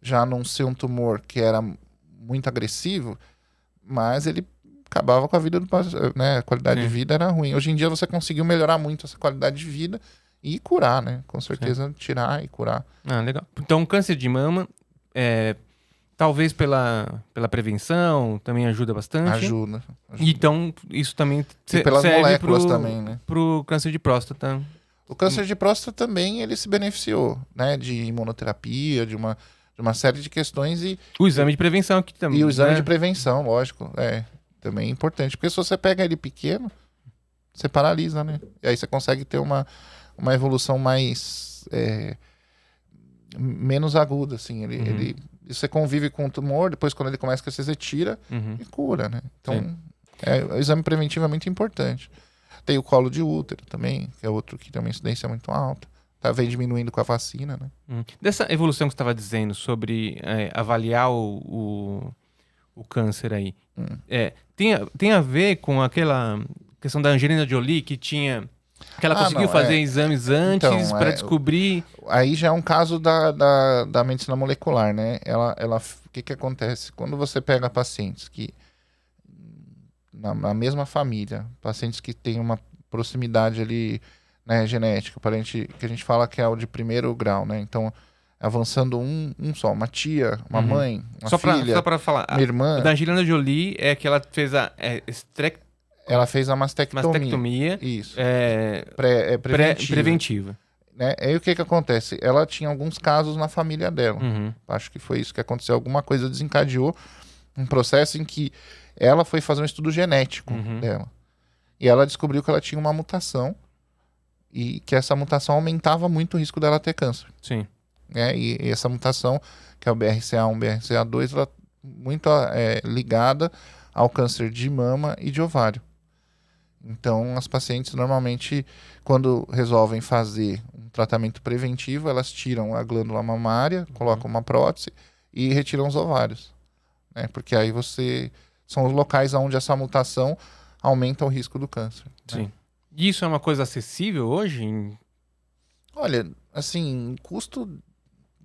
já não ser um tumor que era muito agressivo, mas ele acabava com a vida do paciente, né? A qualidade de vida era ruim. Hoje em dia você conseguiu melhorar muito essa qualidade de vida e curar, né? Com certeza tirar e curar. Ah, legal. Então, câncer de mama, talvez pela prevenção, também ajuda bastante. Ajuda. Então, isso também e pelas serve moléculas também, né? Pro câncer de próstata. O câncer de próstata também, ele se beneficiou, né? De imunoterapia, de uma série de questões e... O exame de prevenção aqui também. E o exame né? de prevenção, lógico, também é importante. Porque se você pega ele pequeno, você paralisa, né? E aí você consegue ter uma evolução mais... menos aguda, assim. Você convive com o tumor, depois quando ele começa a crescer, você tira e cura, né? Então, o exame preventivo é muito importante. Tem o colo de útero também, que é outro que tem uma incidência muito alta. Vem diminuindo com a vacina, né? Dessa evolução que você estava dizendo sobre avaliar o câncer aí, tem a ver com aquela questão da Angelina Jolie que ela conseguiu fazer exames antes então, para descobrir... Aí já é um caso da medicina molecular, né? O que acontece? Quando você pega pacientes que na mesma família, pacientes que têm uma proximidade ali, né, genética, parente que a gente fala que é o de primeiro grau, né? Então, avançando só, uma tia, uma mãe, uma filha, só para falar, uma irmã. A da Angelina Jolie é que ela fez ela fez a mastectomia. Isso. Preventiva. Né? Aí o que acontece? Ela tinha alguns casos na família dela. Acho que foi isso que aconteceu. Alguma coisa desencadeou um processo em que ela foi fazer um estudo genético dela. E ela descobriu que ela tinha uma mutação e que essa mutação aumentava muito o risco dela ter câncer. Sim. E essa mutação, que é o BRCA1, BRCA2, ela muito ligada ao câncer de mama e de ovário. Então, as pacientes normalmente, quando resolvem fazer um tratamento preventivo, elas tiram a glândula mamária, colocam uma prótese e retiram os ovários. Né? Porque aí são os locais onde essa mutação aumenta o risco do câncer. Sim. Né? E isso é uma coisa acessível hoje? Olha, assim, o custo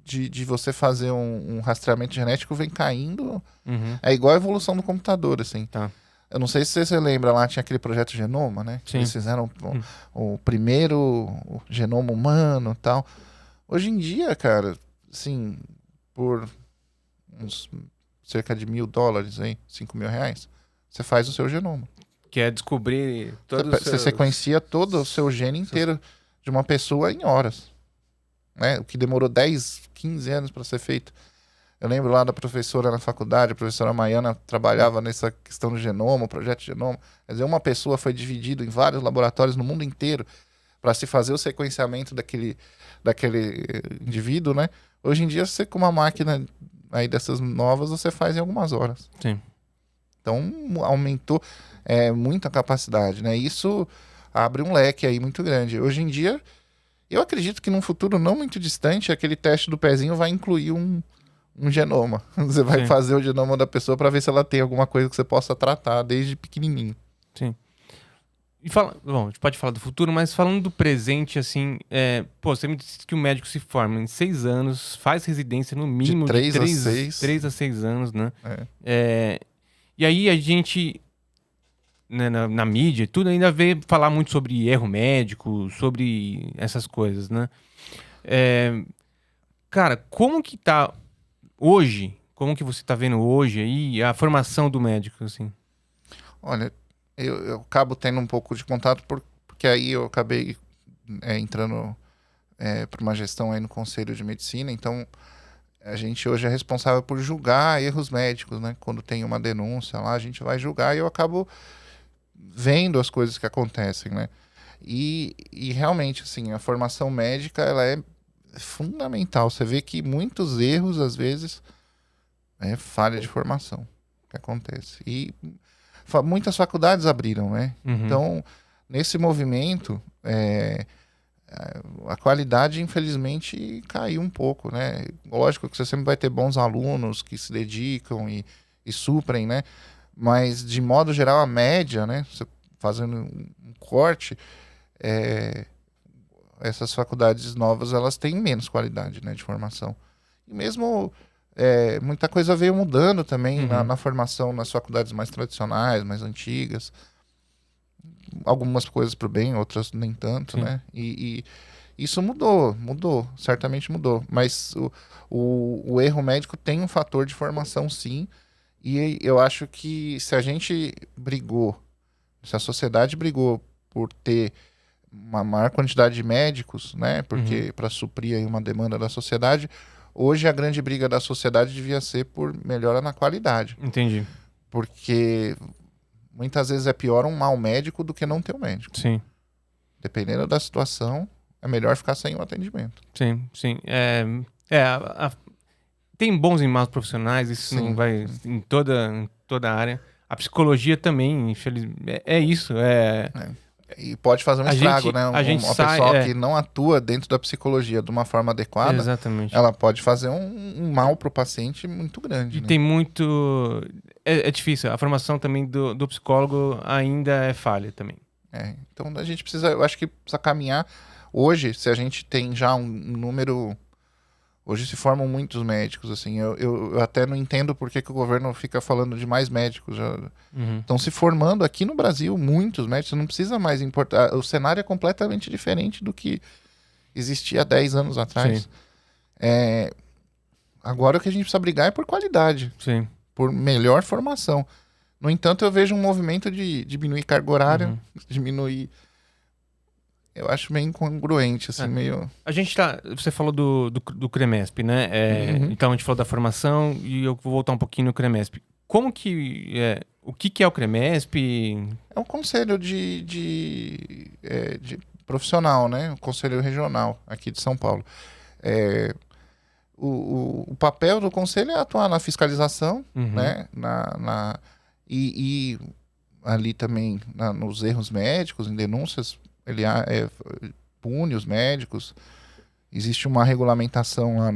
de você fazer um rastreamento genético vem caindo. É igual a evolução do computador, assim. Tá. Eu não sei se você lembra, lá tinha aquele projeto Genoma, né? Sim. Eles fizeram o primeiro genoma humano e tal. Hoje em dia, cara, assim, por cerca de $1.000 aí, R$5.000, você faz o seu genoma. Que é descobrir Você sequencia todo o seu gene inteiro de uma pessoa em horas. Né? O que demorou 10, 15 anos para ser feito. Eu lembro lá da professora na faculdade, a professora Maiana trabalhava nessa questão do genoma, o projeto genoma. Quer dizer, uma pessoa foi dividida em vários laboratórios no mundo inteiro para se fazer o sequenciamento daquele indivíduo, né? Hoje em dia, você com uma máquina aí dessas novas, você faz em algumas horas. Sim. Então, aumentou muito a capacidade, né? Isso abre um leque aí muito grande. Hoje em dia, eu acredito que num futuro não muito distante, aquele teste do pezinho vai incluir um genoma. Você vai fazer o genoma da pessoa para ver se ela tem alguma coisa que você possa tratar desde pequenininho. Sim. E bom, a gente pode falar do futuro, mas falando do presente, assim, você me disse que o médico se forma em 6 anos, faz residência no mínimo de 3 a 6 anos, né? E aí a gente né, na mídia e tudo, ainda vê falar muito sobre erro médico, sobre essas coisas, né? Cara, como que tá hoje? Como que você tá vendo hoje aí a formação do médico, assim? Olha, eu acabo tendo um pouco de contato porque aí eu acabei entrando para uma gestão aí no Conselho de Medicina, então a gente hoje é responsável por julgar erros médicos, né? Quando tem uma denúncia lá, a gente vai julgar e eu acabo vendo as coisas que acontecem, né? E realmente, assim, a formação médica, ela é fundamental. Você vê que muitos erros, às vezes, é falha de formação que acontece. E muitas faculdades abriram, né? Uhum. Então, nesse movimento, a qualidade, infelizmente, caiu um pouco, né? Lógico que você sempre vai ter bons alunos que se dedicam e suprem, né? Mas, de modo geral, a média, né? Você fazendo um corte, essas faculdades novas, elas têm menos qualidade, né, de formação. E mesmo muita coisa veio mudando também na formação nas faculdades mais tradicionais, mais antigas. Algumas coisas para o bem, outras nem tanto, né? E isso mudou, certamente mudou. Mas o erro médico tem um fator de formação, sim. E eu acho que se a sociedade brigou por ter uma maior quantidade de médicos, né? Porque para suprir aí uma demanda da sociedade, hoje a grande briga da sociedade devia ser por melhora na qualidade. Entendi. Porque muitas vezes é pior um mau médico do que não ter um médico. Sim. Dependendo da situação, é melhor ficar sem o atendimento. Sim. Tem bons e maus profissionais, isso Sim. não vai em toda a área. A psicologia também, infelizmente, é isso. E pode fazer um estrago, né? A gente uma sai, pessoa que não atua dentro da psicologia de uma forma adequada, exatamente. ela pode fazer um mal para o paciente muito grande. E né? tem muito... É difícil. A formação também do psicólogo ainda é falha também. Então a gente precisa... Eu acho que precisa caminhar. Hoje, se a gente tem já um número... Hoje se formam muitos médicos, assim. Eu até não entendo por que o governo fica falando de mais médicos. Já estão se formando aqui no Brasil muitos médicos. Você não precisa mais importar. O cenário é completamente diferente do que existia há 10 anos atrás. Agora o que a gente precisa brigar é por qualidade. Sim. Por melhor formação. No entanto, eu vejo um movimento de diminuir carga horária, diminuir... Eu acho meio incongruente, assim, meio... A gente tá... Você falou do CREMESP, né? Então, a gente falou da formação e eu vou voltar um pouquinho no CREMESP. Como que... o que é o CREMESP? É um conselho de profissional, né? Um conselho regional aqui de São Paulo. O papel do conselho é atuar na fiscalização, né? E ali também nos erros médicos, em denúncias... Ele pune os médicos. Existe uma regulamentação lá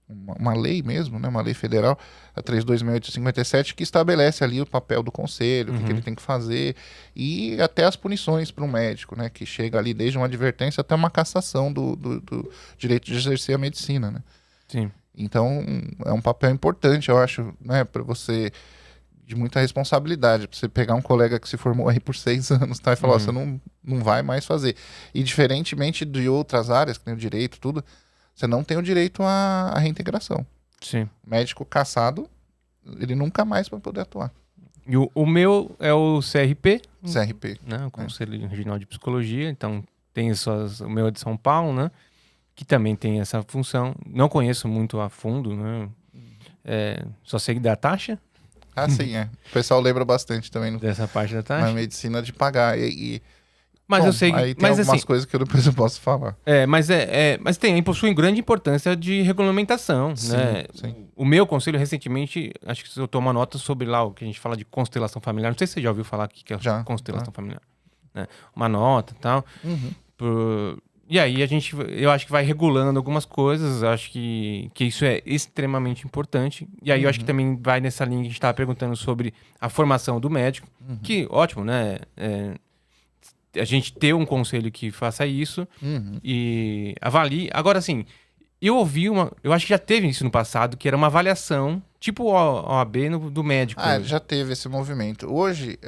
uma lei mesmo, né? Uma lei federal, a 3.268/57, que estabelece ali o papel do conselho, o que ele tem que fazer, e até as punições para um médico, né? Que chega ali desde uma advertência até uma cassação do direito de exercer a medicina, né? Sim. Então, é um papel importante, eu acho, né? Para você... de muita responsabilidade, pra você pegar um colega que se formou aí por 6 anos, tá? E falar, você não vai mais fazer. E diferentemente de outras áreas, que tem o direito, tudo, você não tem o direito à reintegração. Sim. Médico cassado, ele nunca mais vai poder atuar. E o meu é o CRP. CRP. Né? O Conselho Regional de Psicologia. Então, tem o meu é de São Paulo, né? Que também tem essa função. Não conheço muito a fundo, né? Só sei da taxa. Ah, sim, O pessoal lembra bastante também dessa parte da taxa. Na medicina de pagar. Mas bom, eu sei que... Aí tem algumas assim, coisas que eu depois eu posso falar. Mas possui grande importância de regulamentação, Sim, né? sim. O meu conselho, recentemente, acho que eu tomo uma nota sobre lá o que a gente fala de constelação familiar. Não sei se você já ouviu falar aqui que é constelação familiar. Né? Uma nota e tal. E aí eu acho que vai regulando algumas coisas, acho que isso é extremamente importante. E aí eu acho que também vai nessa linha que a gente estava perguntando sobre a formação do médico, que ótimo, né? A gente ter um conselho que faça isso e avalie. Agora, assim, eu acho que já teve isso no passado, que era uma avaliação Tipo o OAB do médico. Já teve esse movimento. Hoje,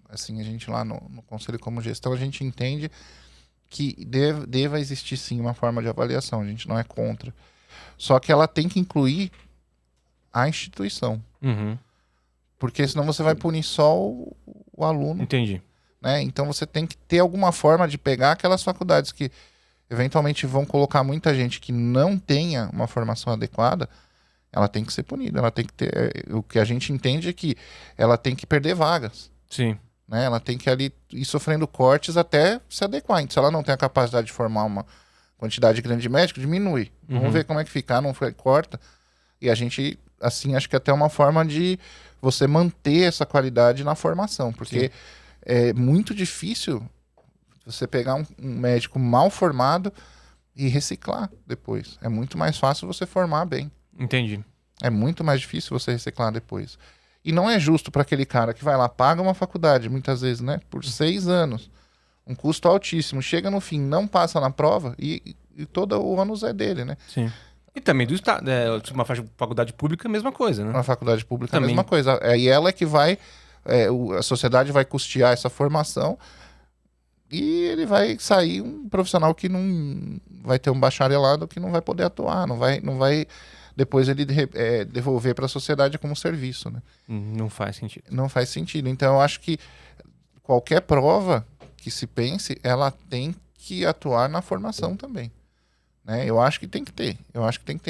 assim, a gente lá no Conselho como Gestão, a gente entende que deva existir sim uma forma de avaliação, a gente não é contra. Só que ela tem que incluir a instituição. Uhum. Porque senão você vai punir só o aluno. Entendi. Né? Então você tem que ter alguma forma de pegar aquelas faculdades que eventualmente vão colocar muita gente que não tenha uma formação adequada, ela tem que ser punida. Ela tem que ter. O que a gente entende é que ela tem que perder vagas. Sim. Né? Ela tem que ali ir sofrendo cortes até se adequar. Então, se ela não tem a capacidade de formar uma quantidade grande de médicos, diminui. Vamos ver como é que ficar, não corta. E a gente, assim, acho que até é uma forma de você manter essa qualidade na formação. Porque é muito difícil você pegar um médico mal formado e reciclar depois. É muito mais fácil você formar bem. Entendi. É muito mais difícil você reciclar depois. E não é justo para aquele cara que vai lá, paga uma faculdade, muitas vezes, né? Por 6 anos. Um custo altíssimo. Chega no fim, não passa na prova e todo o ônus é dele, né? Sim. E também do Estado. Uma faculdade pública, a mesma coisa, né? Uma faculdade pública também. É a mesma coisa. E ela é que vai... a sociedade vai custear essa formação e ele vai sair um profissional que não vai ter um bacharelado que não vai poder atuar, não vai depois ele devolver para a sociedade como serviço, né? Não faz sentido. Não faz sentido. Então eu acho que qualquer prova que se pense, ela tem que atuar na formação também. Né? Eu acho que tem que ter.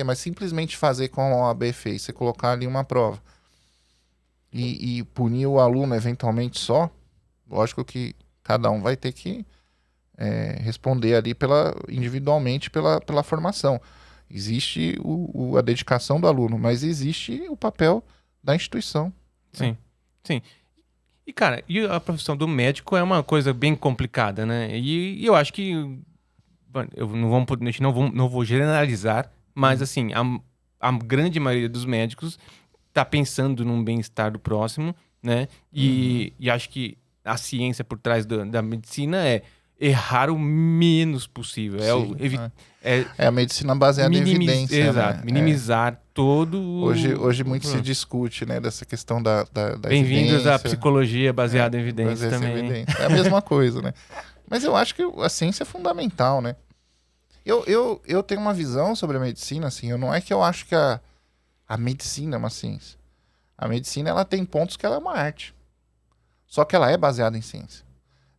Mas simplesmente fazer como a OAB fez, você colocar ali uma prova e punir o aluno eventualmente só, lógico que cada um vai ter que responder ali individualmente pela formação. Existe a dedicação do aluno, mas existe o papel da instituição. Sim, né? Sim. E, cara, a profissão do médico é uma coisa bem complicada, né? E eu acho que... não vou generalizar, mas, assim, a grande maioria dos médicos tá pensando num bem-estar do próximo, né? E acho que a ciência por trás da medicina é errar o menos possível. É a medicina baseada em evidência. Exato, né? minimizar todo... Hoje muito se discute, né, dessa questão da Bem-vindos à psicologia baseada em evidência também. Evidência. É a mesma coisa, né? Mas eu acho que a ciência é fundamental, né? Eu tenho uma visão sobre a medicina, assim, não é que eu acho que a medicina é uma ciência. A medicina, ela tem pontos que ela é uma arte. Só que ela é baseada em ciência.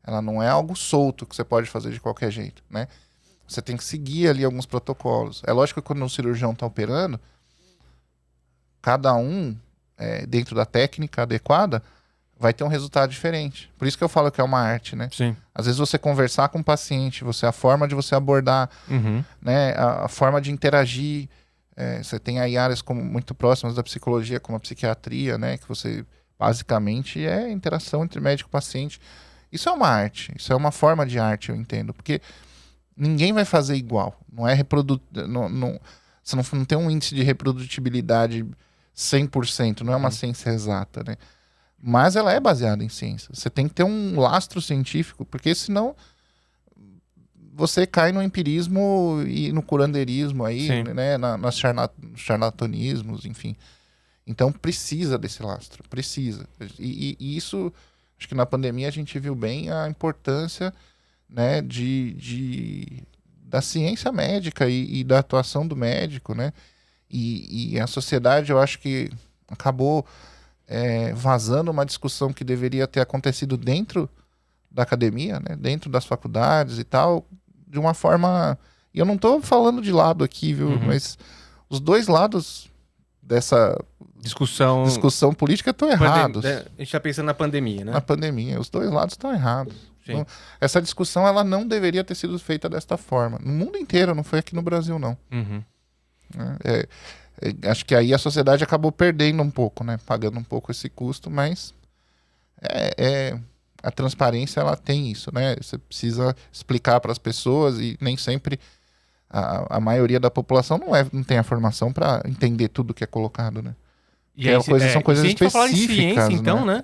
Ela não é algo solto que você pode fazer de qualquer jeito, né? Você tem que seguir ali alguns protocolos. É lógico que quando um cirurgião está operando, cada um, dentro da técnica adequada, vai ter um resultado diferente. Por isso que eu falo que é uma arte, né? Sim. Às vezes você conversar com o paciente, a forma de você abordar, né? A forma de interagir. Você tem aí áreas muito próximas da psicologia, como a psiquiatria, né? Que você, basicamente, é a interação entre médico e paciente. Isso é uma arte. Isso é uma forma de arte, eu entendo. Porque ninguém vai fazer igual. Não é você não tem um índice de reprodutibilidade 100%. Não é uma ciência exata, né? Mas ela é baseada em ciência. Você tem que ter um lastro científico, porque senão você cai no empirismo e no curandeirismo aí, né? Nos charlatanismos, enfim. Então precisa desse lastro, precisa. E isso, acho que na pandemia a gente viu bem a importância, né, da ciência médica e da atuação do médico, né? E a sociedade, eu acho que acabou vazando uma discussão que deveria ter acontecido dentro da academia, né? Dentro das faculdades e tal, de uma forma... E eu não estou falando de lado aqui, viu? Mas os dois lados dessa discussão política estão errados. A gente está pensando na pandemia, né? Na pandemia. Os dois lados estão errados. Então, essa discussão ela não deveria ter sido feita desta forma. No mundo inteiro, não foi aqui no Brasil, não. Acho que aí a sociedade acabou perdendo um pouco, né? Pagando um pouco esse custo, mas a transparência ela tem isso, né? Você precisa explicar para as pessoas e nem sempre a maioria da população não tem a formação para entender tudo que é colocado, né? E aí, são coisas se a gente for falar em específicas, ciência, então, né?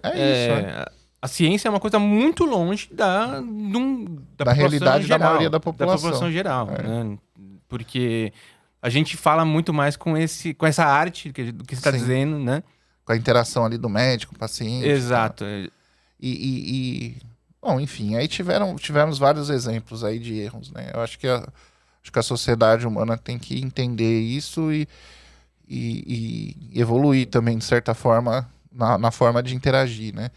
A ciência é uma coisa muito longe da realidade geral, da maioria da população. Da população geral, né? Porque A gente fala muito mais com essa arte do que você está Sim. dizendo, né? Com a interação ali do médico, paciente. Exato. Bom, enfim, aí tivemos vários exemplos aí de erros, né? Eu acho que a sociedade humana tem que entender isso e evoluir também, de certa forma, na forma de interagir, né?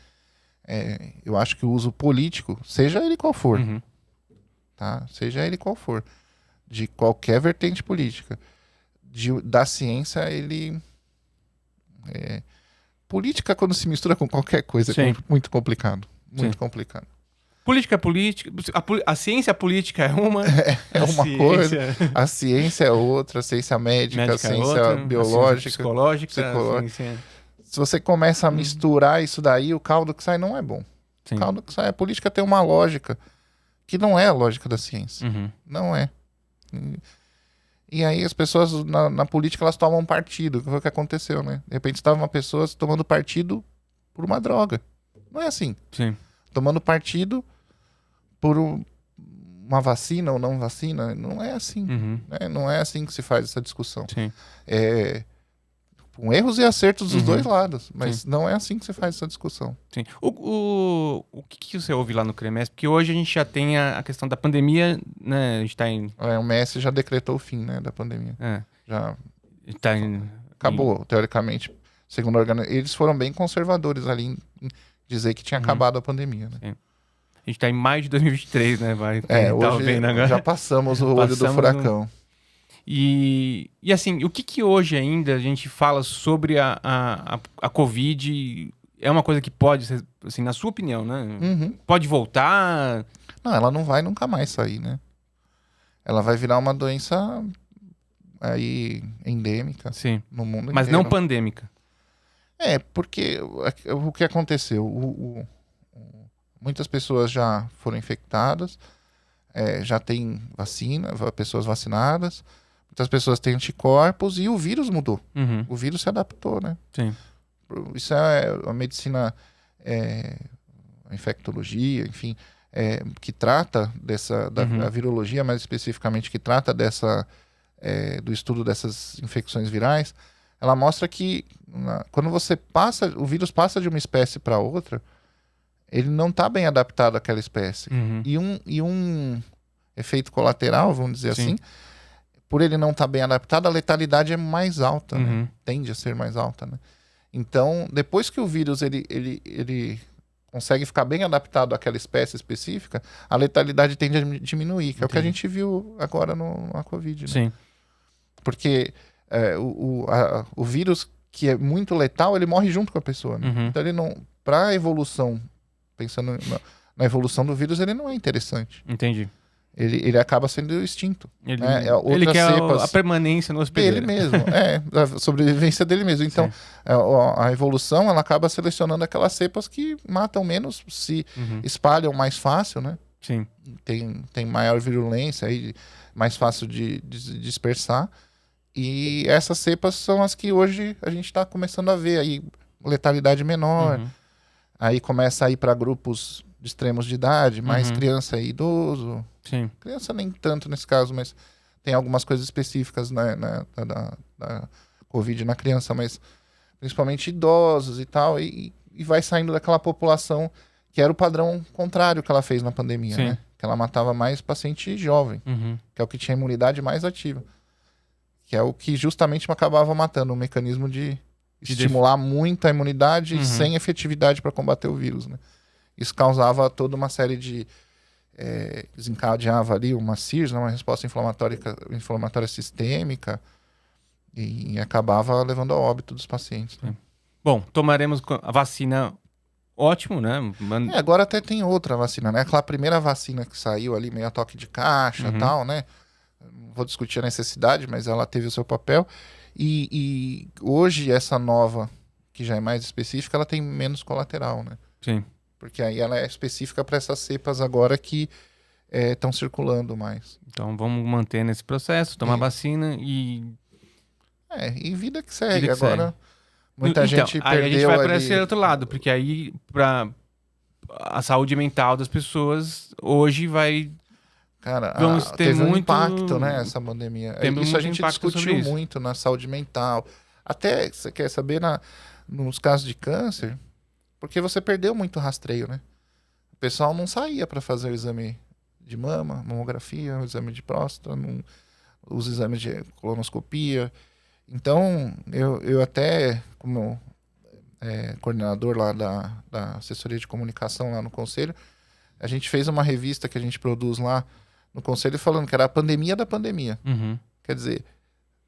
Eu acho que o uso político, seja ele qual for, Uhum. tá? Seja ele qual for, de qualquer vertente política, da ciência, política, quando se mistura com qualquer coisa, Sim. muito complicado. Muito Sim. complicado. Política é política. A ciência política é uma. É uma ciência... coisa, a ciência é outra, a ciência médica, a ciência biológica, a ciência psicológica. psicológica. Ciência... Se você começa a misturar isso daí, o caldo que sai não é bom. Sim. O caldo que sai, a política tem uma lógica que não é a lógica da ciência. Uhum. Não é. E aí as pessoas na política, elas tomam partido, que foi o que aconteceu, né? De repente estava uma pessoa tomando partido por uma droga. Não é assim. Sim. Tomando partido por uma vacina ou não vacina, não é assim. Uhum. Né? Não é assim que se faz essa discussão. Sim. Com erros e acertos dos Uhum. dois lados, mas Sim. não é assim que se faz essa discussão. Sim. O que você ouve lá no CREMESP? Porque hoje a gente já tem a questão da pandemia, né? A gente tá em... O Messi já decretou o fim, né, da pandemia. Já tá em... acabou, teoricamente. Segundo a organização, eles foram bem conservadores ali em dizer que tinha acabado a pandemia, né? Sim. A gente tá em maio de 2023, né? Hoje já passamos o olho do furacão. E assim, o que hoje ainda a gente fala sobre a Covid é uma coisa que pode ser, assim, na sua opinião, né? Uhum. Pode voltar? Não, ela não vai nunca mais sair, né? Ela vai virar uma doença aí endêmica. Sim. No mundo Mas inteiro. não pandêmica. Porque o que aconteceu? Muitas pessoas já foram infectadas, já tem vacina, pessoas vacinadas, muitas pessoas têm anticorpos e o vírus mudou. Uhum. O vírus se adaptou, né? Sim. Isso é a medicina, a infectologia, enfim, que trata a virologia, mais especificamente que trata do estudo dessas infecções virais. Ela mostra que quando o vírus passa de uma espécie para outra, ele não está bem adaptado àquela espécie. Uhum. E um efeito colateral, vamos dizer Sim. assim, por ele não estar bem adaptado, a letalidade é mais alta, né? Uhum. Tende a ser mais alta, né? Então, depois que o vírus ele consegue ficar bem adaptado àquela espécie específica, a letalidade tende a diminuir, que é o que a gente viu agora na Covid, né? Sim. Porque o vírus que é muito letal, ele morre junto com a pessoa, né? Uhum. Então ele não, para a evolução, pensando na evolução do vírus, ele não é interessante. Entendi. Ele acaba sendo extinto. Ele, né? ele quer cepas a permanência no hospedeiro. dele mesmo, a sobrevivência dele mesmo. Então, a evolução, ela acaba selecionando aquelas cepas que matam menos, se espalham mais fácil, né? Sim. Tem maior virulência, aí, mais fácil de dispersar. E essas cepas são as que hoje a gente está começando a ver aí, letalidade menor. Aí começa a ir para grupos de extremos de idade, mais criança e idoso. Sim. Criança nem tanto nesse caso, mas tem algumas coisas específicas, né, da Covid na criança, mas principalmente idosos e tal, e vai saindo daquela população que era o padrão contrário que ela fez na pandemia, Sim. né? Que ela matava mais paciente jovem, que é o que tinha imunidade mais ativa. Que é o que justamente acabava matando, um mecanismo de estimular muito a imunidade sem efetividade para combater o vírus, né? Isso causava toda uma série de... desencadeava ali uma CIRS, uma resposta inflamatória sistêmica, e acabava levando ao óbito dos pacientes. Né? Bom, tomaremos a vacina, ótimo, né? Agora até tem outra vacina, né? Aquela primeira vacina que saiu ali, meio a toque de caixa e tal, né? Não vou discutir a necessidade, mas ela teve o seu papel. E hoje essa nova, que já é mais específica, ela tem menos colateral, né? Sim. Porque aí ela é específica para essas cepas agora que estão circulando mais. Então vamos manter nesse processo, tomar vacina e... E vida que segue. Vida que agora, segue. muita gente aí perdeu a gente vai para ali... esse outro lado, porque aí a saúde mental das pessoas hoje vai... Cara, Vamos ter teve um muito impacto, né, essa pandemia. Temos Isso a muito gente impacto sobre discutiu isso. muito na saúde mental. Até, você quer saber, nos casos de câncer, porque você perdeu muito rastreio, né? O pessoal não saía para fazer o exame de mama, mamografia, o exame de próstata, os exames de colonoscopia. Então, eu até, como coordenador lá da assessoria de comunicação lá no Conselho, a gente fez uma revista que a gente produz lá no Conselho falando que era a pandemia da pandemia. Uhum. Quer dizer,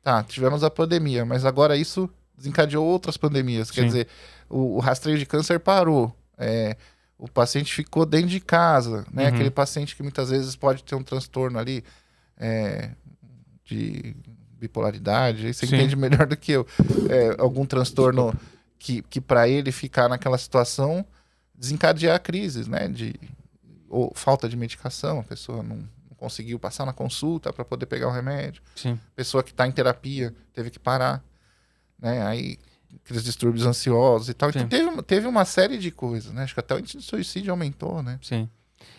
tá, tivemos a pandemia, mas agora isso desencadeou outras pandemias. Quer Sim. dizer, o rastreio de câncer parou. O paciente ficou dentro de casa, né? Uhum. Aquele paciente que muitas vezes pode ter um transtorno ali de bipolaridade, aí você Sim. entende melhor do que eu. Algum transtorno que para ele ficar naquela situação desencadear crises, né? Ou falta de medicação, a pessoa não conseguiu passar na consulta para poder pegar o remédio. Sim. Pessoa que está em terapia teve que parar, né? Aí aqueles distúrbios ansiosos e tal. Sim. Então teve uma série de coisas, né? Acho que até o índice de suicídio aumentou, né? Sim.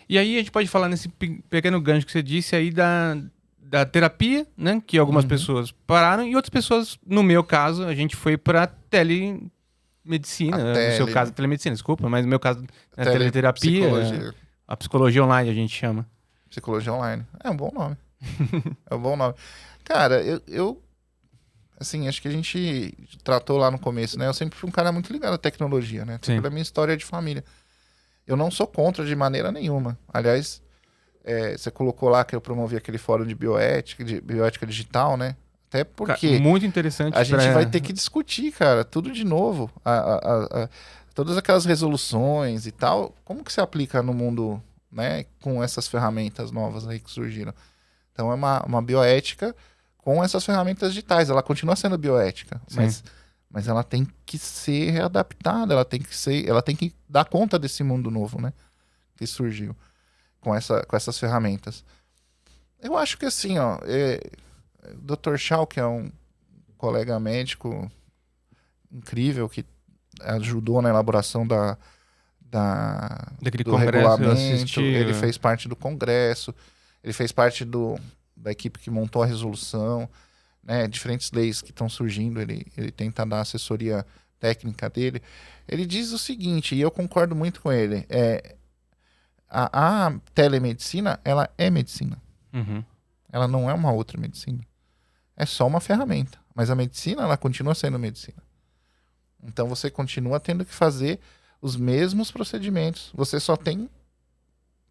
E aí a gente pode falar nesse pequeno gancho que você disse aí da terapia, né? Que algumas pessoas pararam e outras pessoas, no meu caso, a gente foi para telemedicina. No seu caso, telemedicina, desculpa, mas no meu caso, a teleterapia, a psicologia online a gente chama. Psicologia online. É um bom nome. É um bom nome. Cara, eu assim, acho que a gente tratou lá no começo, né? Eu sempre fui um cara muito ligado à tecnologia, né? Pela minha história de família. Eu não sou contra de maneira nenhuma. Aliás, você colocou lá que eu promovi aquele fórum de bioética digital, né? Até porque muito interessante. A gente vai ter que discutir, cara, tudo de novo. Todas aquelas resoluções e tal, como que se aplica no mundo, né? Com essas ferramentas novas aí que surgiram. Então é uma bioética com essas ferramentas digitais. Ela continua sendo bioética, mas ela tem que ser readaptada, ela tem que dar conta desse mundo novo, né? Que surgiu com essas ferramentas. Eu acho que assim, ó, o Dr. Shaw, que é um colega médico incrível, que ajudou na elaboração daquele do congresso, regulamento, ele fez parte do congresso, ele fez parte da equipe que montou a resolução, né, diferentes leis que estão surgindo, ele tenta dar assessoria técnica dele. Ele diz o seguinte, e eu concordo muito com ele, a telemedicina, ela é medicina. Uhum. Ela não é uma outra medicina. É só uma ferramenta. Mas a medicina, ela continua sendo medicina. Então você continua tendo que fazer os mesmos procedimentos. Você só tem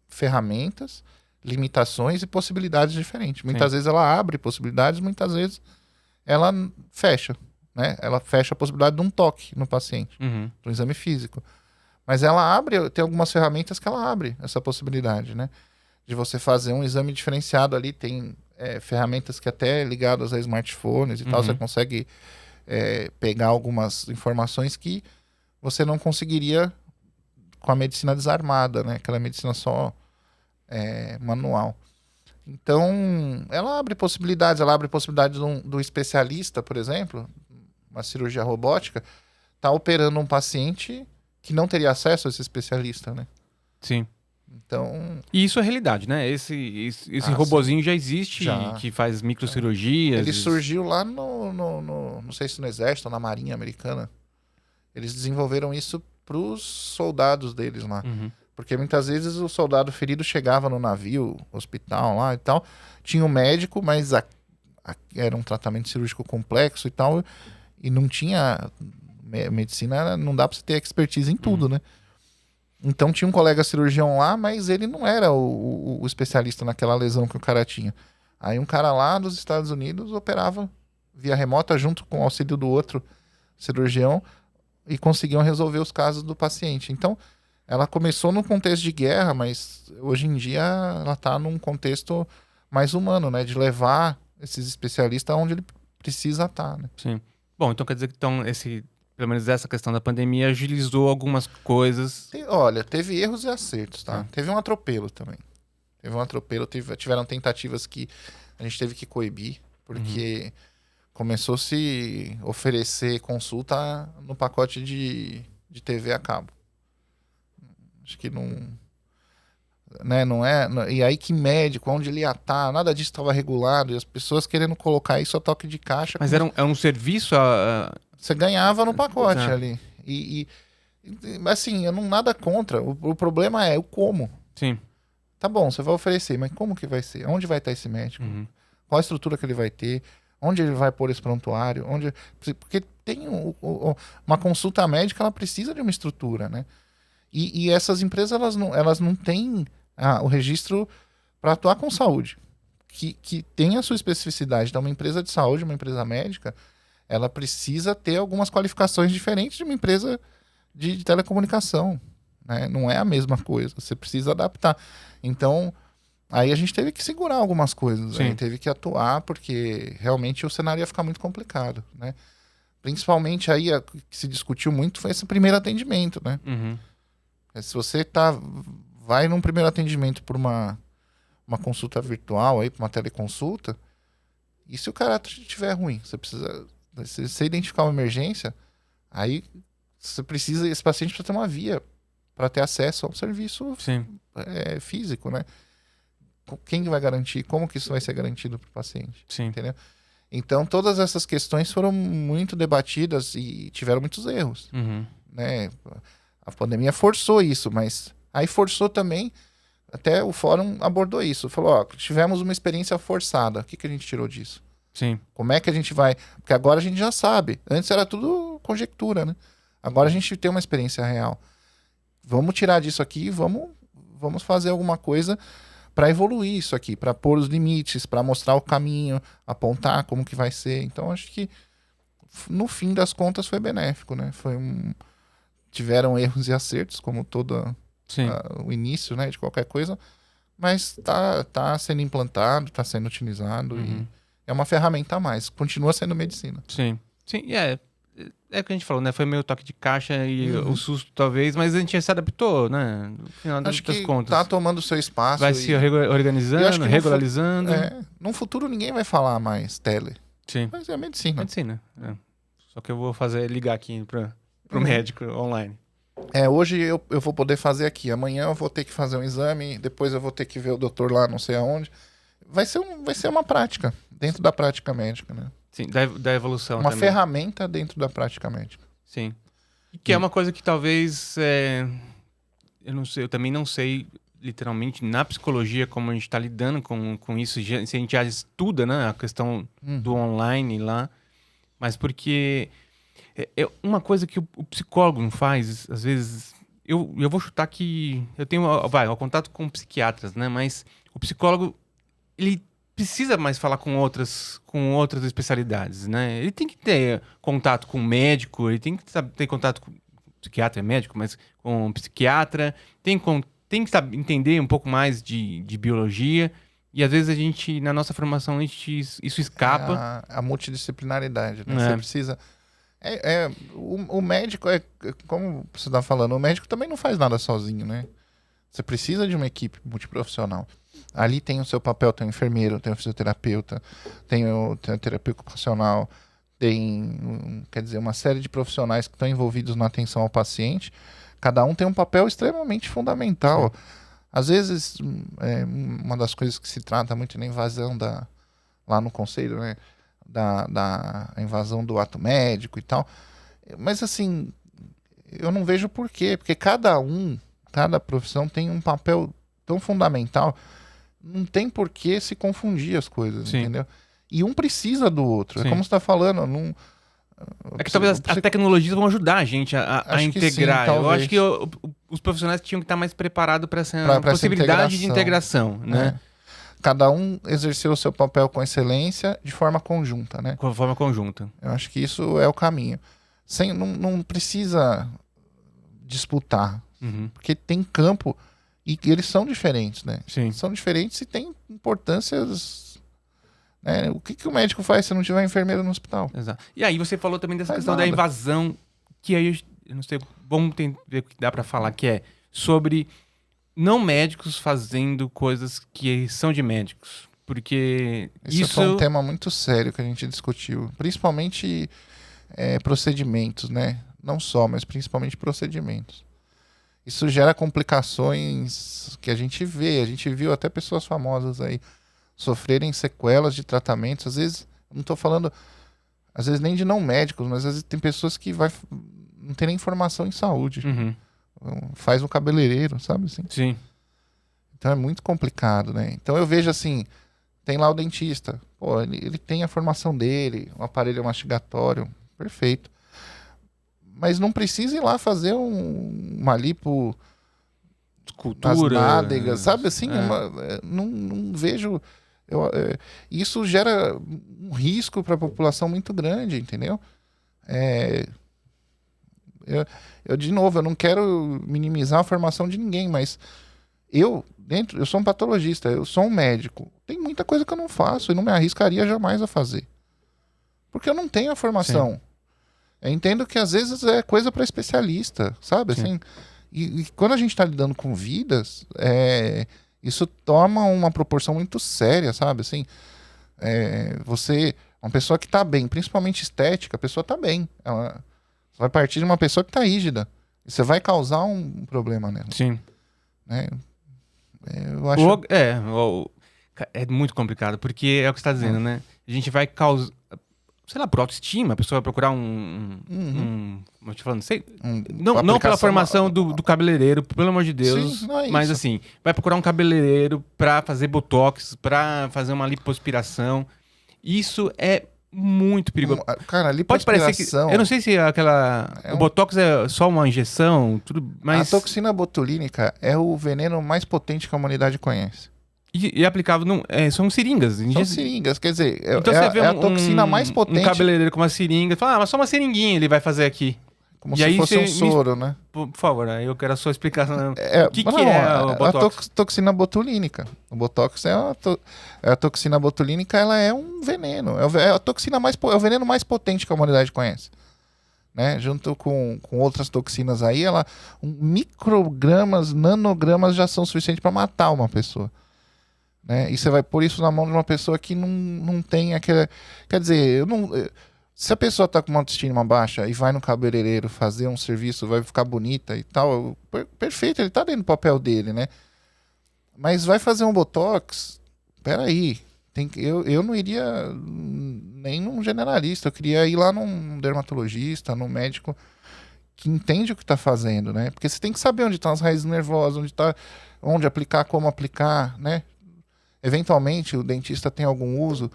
ferramentas, limitações e possibilidades diferentes. Muitas vezes ela abre possibilidades, muitas vezes ela fecha, né? Ela fecha a possibilidade de um toque no paciente, de um exame físico. Mas ela abre, tem algumas ferramentas que ela abre essa possibilidade, né? De você fazer um exame diferenciado ali, tem ferramentas que até ligadas a smartphones e tal, você consegue pegar algumas informações que você não conseguiria com a medicina desarmada, né? Aquela medicina só manual. Então, ela abre possibilidades do especialista, por exemplo, uma cirurgia robótica, tá operando um paciente que não teria acesso a esse especialista, né? Sim. Então... E isso é realidade, né? Esse robozinho já existe, que faz microcirurgias. Ele surgiu lá não sei se no exército ou na marinha americana. Eles desenvolveram isso pros soldados deles lá. Porque muitas vezes o soldado ferido chegava no navio, hospital lá e tal, tinha um médico, mas era um tratamento cirúrgico complexo e tal, e não tinha... Medicina, não dá pra você ter expertise em tudo, né? Então tinha um colega cirurgião lá, mas ele não era o especialista naquela lesão que o cara tinha. Aí um cara lá dos Estados Unidos operava via remota junto com o auxílio do outro cirurgião e conseguiam resolver os casos do paciente. Então, ela começou num contexto de guerra, mas hoje em dia ela está num contexto mais humano, né? De levar esses especialistas onde ele precisa estar, né? Sim. Bom, então quer dizer que pelo menos essa questão da pandemia agilizou algumas coisas. Olha, teve erros e acertos, tá? Teve um atropelo também. Tiveram tentativas que a gente teve que coibir, porque começou a se oferecer consulta no pacote de TV a cabo. Acho que não... né? Não é, e aí que médico, onde ele ia estar, nada disso estava regulado, e as pessoas querendo colocar isso a toque de caixa. Mas era um serviço Você ganhava no pacote Tá. ali. Assim, eu não nada contra. O problema é o como. Sim. Tá bom, você vai oferecer, mas como que vai ser? Onde vai estar esse médico? Uhum. Qual a estrutura que ele vai ter? Onde ele vai pôr esse prontuário? Porque tem uma consulta médica, ela precisa de uma estrutura, né? E essas empresas, elas não têm o registro para atuar com saúde. Que tem a sua especificidade. Então, uma empresa de saúde, uma empresa médica, ela precisa ter algumas qualificações diferentes de uma empresa de telecomunicação, né? Não é a mesma coisa. Você precisa adaptar. Então, aí a gente teve que segurar algumas coisas. Sim. Aí teve que atuar, porque realmente o cenário ia ficar muito complicado, né? Principalmente aí, o que se discutiu muito foi esse primeiro atendimento, né? Uhum. Se você vai num primeiro atendimento por uma consulta virtual, aí, por uma teleconsulta, e se o caráter estiver ruim, se você identificar uma emergência, aí esse paciente precisa ter uma via para ter acesso a um serviço Sim. físico, né? Quem vai garantir? Como que isso vai ser garantido para o paciente? Sim. Entendeu? Então, todas essas questões foram muito debatidas e tiveram muitos erros, Uhum. né? A pandemia forçou isso, mas aí forçou também, até o fórum abordou isso. Falou, ó, tivemos uma experiência forçada. O que a gente tirou disso? Sim. Como é que a gente vai... Porque agora a gente já sabe. Antes era tudo conjectura, né? Agora a gente tem uma experiência real. Vamos tirar disso aqui e vamos fazer alguma coisa para evoluir isso aqui, para pôr os limites, para mostrar o caminho, apontar como que vai ser. Então, acho que no fim das contas foi benéfico, né? Tiveram erros e acertos, como todo o início, né, de qualquer coisa, mas tá sendo implantado, tá sendo utilizado e é uma ferramenta a mais. Continua sendo medicina. Sim. Sim, é o que a gente falou, né? Foi meio toque de caixa e o susto, talvez, mas a gente se adaptou, né? No final das Acho que contas. tá tomando o seu espaço. Vai se organizando, regularizando. No futuro ninguém vai falar mais tele. Sim. Mas é medicina. Medicina. É. Só que eu vou ligar aqui pro médico online. Hoje eu vou poder fazer aqui. Amanhã eu vou ter que fazer um exame. Depois eu vou ter que ver o doutor lá, não sei aonde. Vai ser uma prática. Dentro da prática médica, né? Sim, da evolução uma também. Ferramenta dentro da prática médica. Sim. E que é uma coisa que talvez... eu não sei, eu também não sei, literalmente, na psicologia, como a gente está lidando com isso. Se a gente já estuda, né? A questão do online lá. Mas porque... É uma coisa que o psicólogo não faz, às vezes... Eu vou chutar que... Eu tenho o contato com psiquiatras, né? Mas o psicólogo, ele precisa mais falar com outras especialidades, né? Ele tem que ter contato com o médico, ele tem que ter contato com... Psiquiatra é médico, mas com um psiquiatra. Tem que entender um pouco mais de biologia. E às vezes a gente, na nossa formação, isso escapa. A multidisciplinaridade, né? Você precisa... o médico, como você está falando, o médico também não faz nada sozinho, né? Você precisa de uma equipe multiprofissional. Ali tem o seu papel, tem o enfermeiro, tem o fisioterapeuta, tem o terapeuta ocupacional, tem, quer dizer, uma série de profissionais que estão envolvidos na atenção ao paciente. Cada um tem um papel extremamente fundamental. Às vezes, uma das coisas que se trata muito na invasão lá no conselho, né? Da invasão do ato médico e tal. Mas assim, eu não vejo por quê. Porque cada profissão tem um papel tão fundamental. Não tem por que se confundir as coisas, entendeu? E um precisa do outro. Sim. É como você está falando. Que talvez as tecnologias vão ajudar a gente a integrar. Sim, eu acho que os profissionais tinham que estar mais preparados para essa possibilidade de integração, né? Cada um exerceu o seu papel com excelência de forma conjunta, né? Com forma conjunta. Eu acho que isso é o caminho. Não precisa disputar, porque tem campo e eles são diferentes, né? Sim. São diferentes e têm importâncias... Né? O que o médico faz se não tiver enfermeiro no hospital? Exato. E aí você falou também dessa questão da invasão, que aí eu não sei, vamos ver o que dá para falar, que é sobre... não médicos fazendo coisas que são de médicos. Porque isso foi um tema muito sério que a gente discutiu. Principalmente procedimentos, né? Não só, mas principalmente procedimentos. isso gera complicações que a gente vê. A gente viu até pessoas famosas aí sofrerem sequelas de tratamentos. Às vezes, não tô falando, às vezes nem de não médicos, mas às vezes tem pessoas que não tem nem formação em saúde. Uhum. Faz um cabeleireiro, sabe assim? Sim. Então é muito complicado, né? Então eu vejo assim, tem lá o dentista. Pô, ele tem a formação dele, um aparelho mastigatório, perfeito. Mas não precisa ir lá fazer uma lipo Cultura. nas nádegas, sabe assim? Não vejo... isso gera um risco para a população muito grande, entendeu? De novo, eu não quero minimizar a formação de ninguém, mas eu sou um patologista, eu sou um médico. Tem muita coisa que eu não faço e não me arriscaria jamais a fazer. Porque eu não tenho a formação. Sim. Eu entendo que às vezes é coisa para especialista, sabe? Assim, e quando a gente está lidando com vidas, isso toma uma proporção muito séria, sabe? Assim, uma pessoa que está bem, principalmente estética, a pessoa está bem. Ela vai partir de uma pessoa que está rígida. E você vai causar um problema nela. Sim. Né? Eu acho... É muito complicado, porque é o que você está dizendo, né? A gente vai causar... Sei lá, por autoestima, a pessoa vai procurar como eu te falando, não pela formação do cabeleireiro, pelo amor de Deus. Sim, não é mas isso. Assim, vai procurar um cabeleireiro pra fazer botox, pra fazer uma lipoaspiração. Isso é muito perigoso. Cara, a lipoaspiração... Pode parecer que... Eu não sei se o botox é só uma injeção, tudo, mas... A toxina botulínica é o veneno mais potente que a humanidade conhece. E aplicável, são seringas. São seringas, quer dizer, então você vê a toxina mais potente. Um cabeleireiro com uma seringa, fala, mas só uma seringuinha ele vai fazer aqui. Como se fosse um soro, né? Por favor, eu quero a sua explicação. O que é o botox? A toxina botulínica. O botox a toxina botulínica, ela é um veneno. É a toxina é o veneno mais potente que a humanidade conhece. Né? Junto com outras toxinas aí, microgramas, nanogramas já são suficientes para matar uma pessoa. Né? E você vai pôr isso na mão de uma pessoa que não tem aquela... Quer dizer, se a pessoa está com uma autoestima baixa e vai no cabeleireiro fazer um serviço, vai ficar bonita e tal, perfeito, ele está dentro do papel dele, né? Mas vai fazer um botox, peraí, eu não iria nem num generalista, eu queria ir lá num dermatologista, num médico que entende o que está fazendo, né? Porque você tem que saber onde estão as raízes nervosas, onde aplicar, como aplicar, né? Eventualmente o dentista tem algum uso.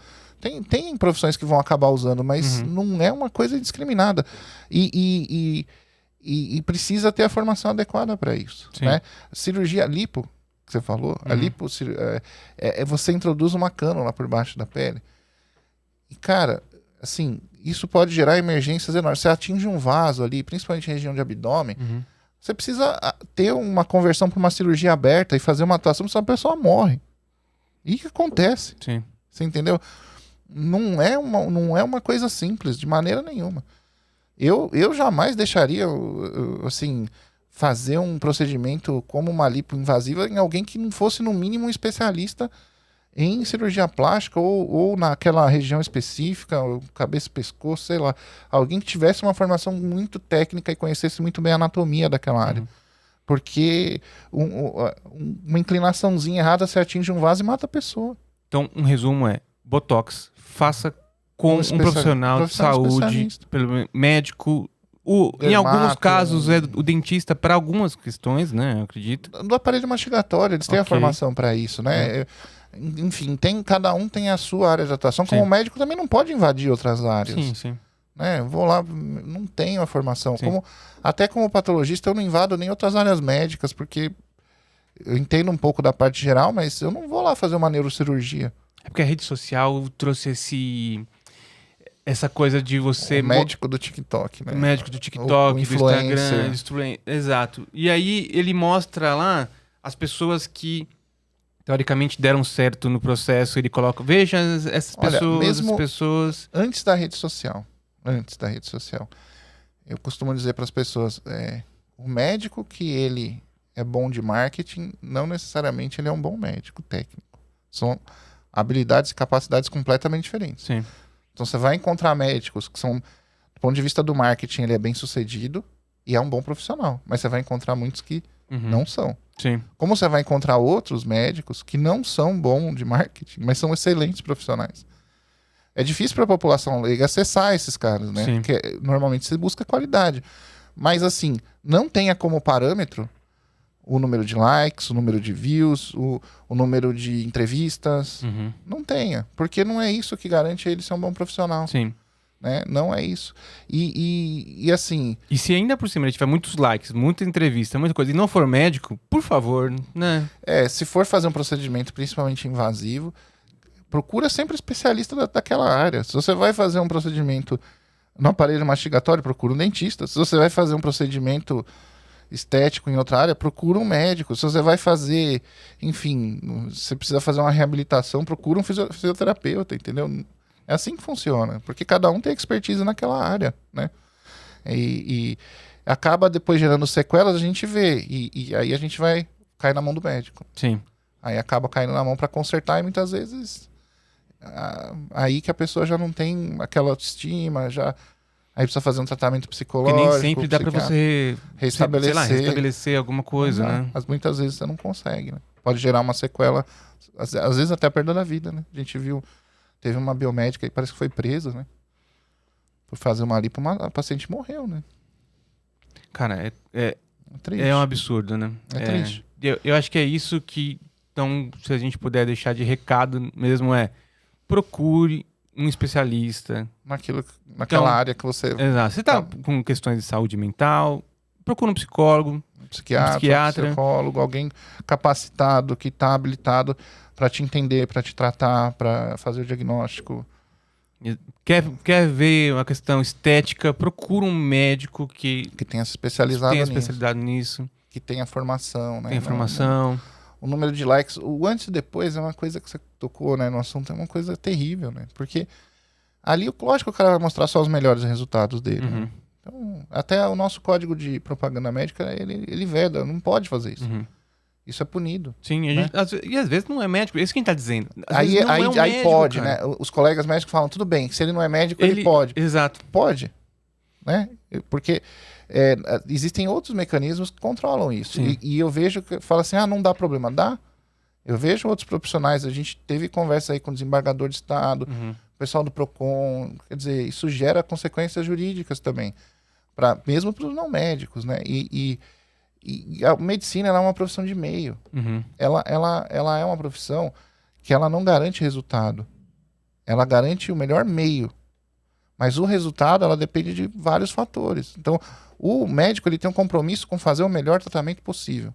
Tem profissões que vão acabar usando, mas não é uma coisa indiscriminada. E precisa ter a formação adequada para isso. Né? Cirurgia lipo, que você falou, a lipo você introduz uma cânula por baixo da pele. E, cara, assim, isso pode gerar emergências enormes. Você atinge um vaso ali, principalmente em região de abdômen, você precisa ter uma conversão para uma cirurgia aberta e fazer uma atuação, senão a pessoa morre. E o que acontece? Sim. Você entendeu? Não é uma coisa simples, de maneira nenhuma. Eu jamais deixaria, assim, fazer um procedimento como uma lipo invasiva em alguém que não fosse, no mínimo, um especialista em cirurgia plástica ou naquela região específica, cabeça, pescoço, sei lá. Alguém que tivesse uma formação muito técnica e conhecesse muito bem a anatomia daquela área. Porque uma inclinaçãozinha errada, você atinge um vaso e mata a pessoa. Então, um resumo botox, faça com um profissional de saúde, pelo médico, em alguns casos é o dentista para algumas questões, né, eu acredito. Do aparelho mastigatório, eles têm a formação para isso, né? Enfim, cada um tem a sua área de atuação, como o médico também não pode invadir outras áreas. Sim. Né? Vou lá, não tenho a formação. Até como patologista, eu não invado nem outras áreas médicas, porque eu entendo um pouco da parte geral, mas eu não vou lá fazer uma neurocirurgia. É porque a rede social trouxe essa coisa de você... O médico do TikTok, né? O médico do TikTok, do Instagram. Exato. E aí ele mostra lá as pessoas que teoricamente deram certo no processo. Ele coloca, veja essas pessoas... Antes da rede social, eu costumo dizer para as pessoas, o médico que ele é bom de marketing, não necessariamente ele é um bom médico técnico. São habilidades e capacidades completamente diferentes. Sim. Então você vai encontrar médicos que são, do ponto de vista do marketing, ele é bem sucedido e é um bom profissional. Mas você vai encontrar muitos que Não são. Sim. Como você vai encontrar outros médicos que não são bons de marketing, mas são excelentes profissionais? É difícil para a população leiga acessar esses caras, né? Sim. Porque normalmente você busca qualidade. Mas assim, não tenha como parâmetro o número de likes, o número de views, o número de entrevistas. Uhum. Não tenha, porque não é isso que garante ele ser um bom profissional. Sim. Né? Não é isso. E assim... E se ainda por cima ele tiver muitos likes, muita entrevista, muita coisa, e não for médico, por favor, né? se for fazer um procedimento principalmente invasivo, procura sempre especialista daquela área. Se você vai fazer um procedimento no aparelho mastigatório, procura um dentista. Se você vai fazer um procedimento estético em outra área, procura um médico. Se você vai fazer, enfim, você precisa fazer uma reabilitação, procura um fisioterapeuta, entendeu? É assim que funciona, porque cada um tem expertise naquela área, né? E acaba depois gerando sequelas, a gente vê, e aí a gente vai cair na mão do médico. Sim. Aí acaba caindo na mão para consertar e muitas vezes aí que a pessoa já não tem aquela autoestima, aí precisa fazer um tratamento psicológico. Que nem sempre dá para você restabelecer. Sei lá, restabelecer alguma coisa, né? Mas muitas vezes você não consegue, né? Pode gerar uma sequela, às vezes até a perda da vida, né? A gente viu, teve uma biomédica que parece que foi presa, né? Por fazer uma lipo, a paciente morreu, né? Cara, triste. É um absurdo, né? É triste. Eu acho que é isso que, então, se a gente puder deixar de recado mesmo, procure um especialista. Naquela área que você... Exato. Você tá com questões de saúde mental, procura um psicólogo, um psiquiatra, um psicólogo, alguém capacitado, que está habilitado para te entender, para te tratar, para fazer o diagnóstico. Quer ver uma questão estética, procura um médico que tenha se especializado nisso. Que tenha formação, né? Tem formação. O número de likes, o antes e depois é uma coisa que você tocou, né, no assunto, é uma coisa terrível, né? Porque ali, lógico, o cara vai mostrar só os melhores resultados dele. Uhum. Né? Então, até o nosso código de propaganda médica, ele veda, não pode fazer isso. Uhum. Isso é punido. Sim, né? E às vezes não é médico, é isso que a gente tá dizendo. Aí médico, pode, cara. né? Os colegas médicos falam, tudo bem, se ele não é médico, ele pode. Exato. Pode, né? Porque existem outros mecanismos que controlam isso. E eu vejo que fala assim, não dá problema. Dá. Eu vejo outros profissionais, a gente teve conversa aí com o desembargador de Estado, o pessoal do PROCON, quer dizer, isso gera consequências jurídicas também, mesmo para os não médicos, né? E a medicina ela é uma profissão de meio. Uhum. Ela é uma profissão que ela não garante resultado. Ela garante o melhor meio. Mas o resultado, ela depende de vários fatores. Então, o médico ele tem um compromisso com fazer o melhor tratamento possível.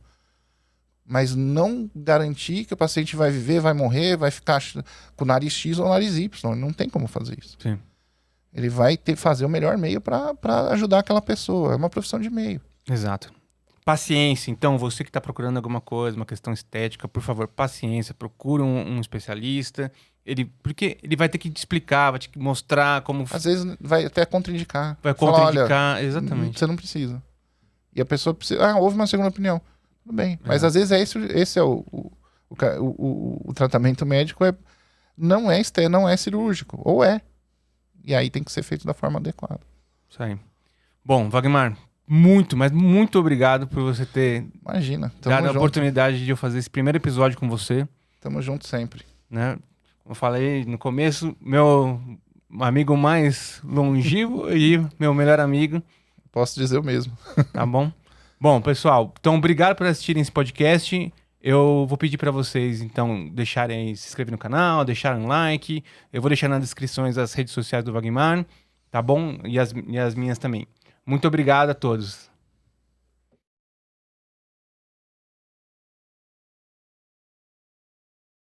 Mas não garantir que o paciente vai viver, vai morrer, vai ficar com o nariz X ou o nariz Y. Não tem como fazer isso. Sim. Ele vai fazer o melhor meio para ajudar aquela pessoa. É uma profissão de meio. Exato. Paciência, então, você que está procurando alguma coisa, uma questão estética, por favor, paciência, procure um especialista, porque ele vai ter que te explicar, vai te mostrar como... Às vezes vai até contraindicar. Vai contraindicar, exatamente. Você não precisa. E a pessoa precisa... houve uma segunda opinião. Tudo bem. Mas às vezes esse é o tratamento médico, não é cirúrgico, ou é. E aí tem que ser feito da forma adequada. Isso aí. Bom, Wagmar, muito, mas muito obrigado por você ter dado a oportunidade de eu fazer esse primeiro episódio com você. Tamo junto sempre. Né? Como eu falei no começo, meu amigo mais longevo e meu melhor amigo. Posso dizer o mesmo. Tá bom? Bom, pessoal, então obrigado por assistirem esse podcast. Eu vou pedir para vocês, então, deixarem, se inscrever no canal, deixarem um like. Eu vou deixar nas descrições as redes sociais do Wagmar, tá bom? E as minhas também. Muito obrigado a todos.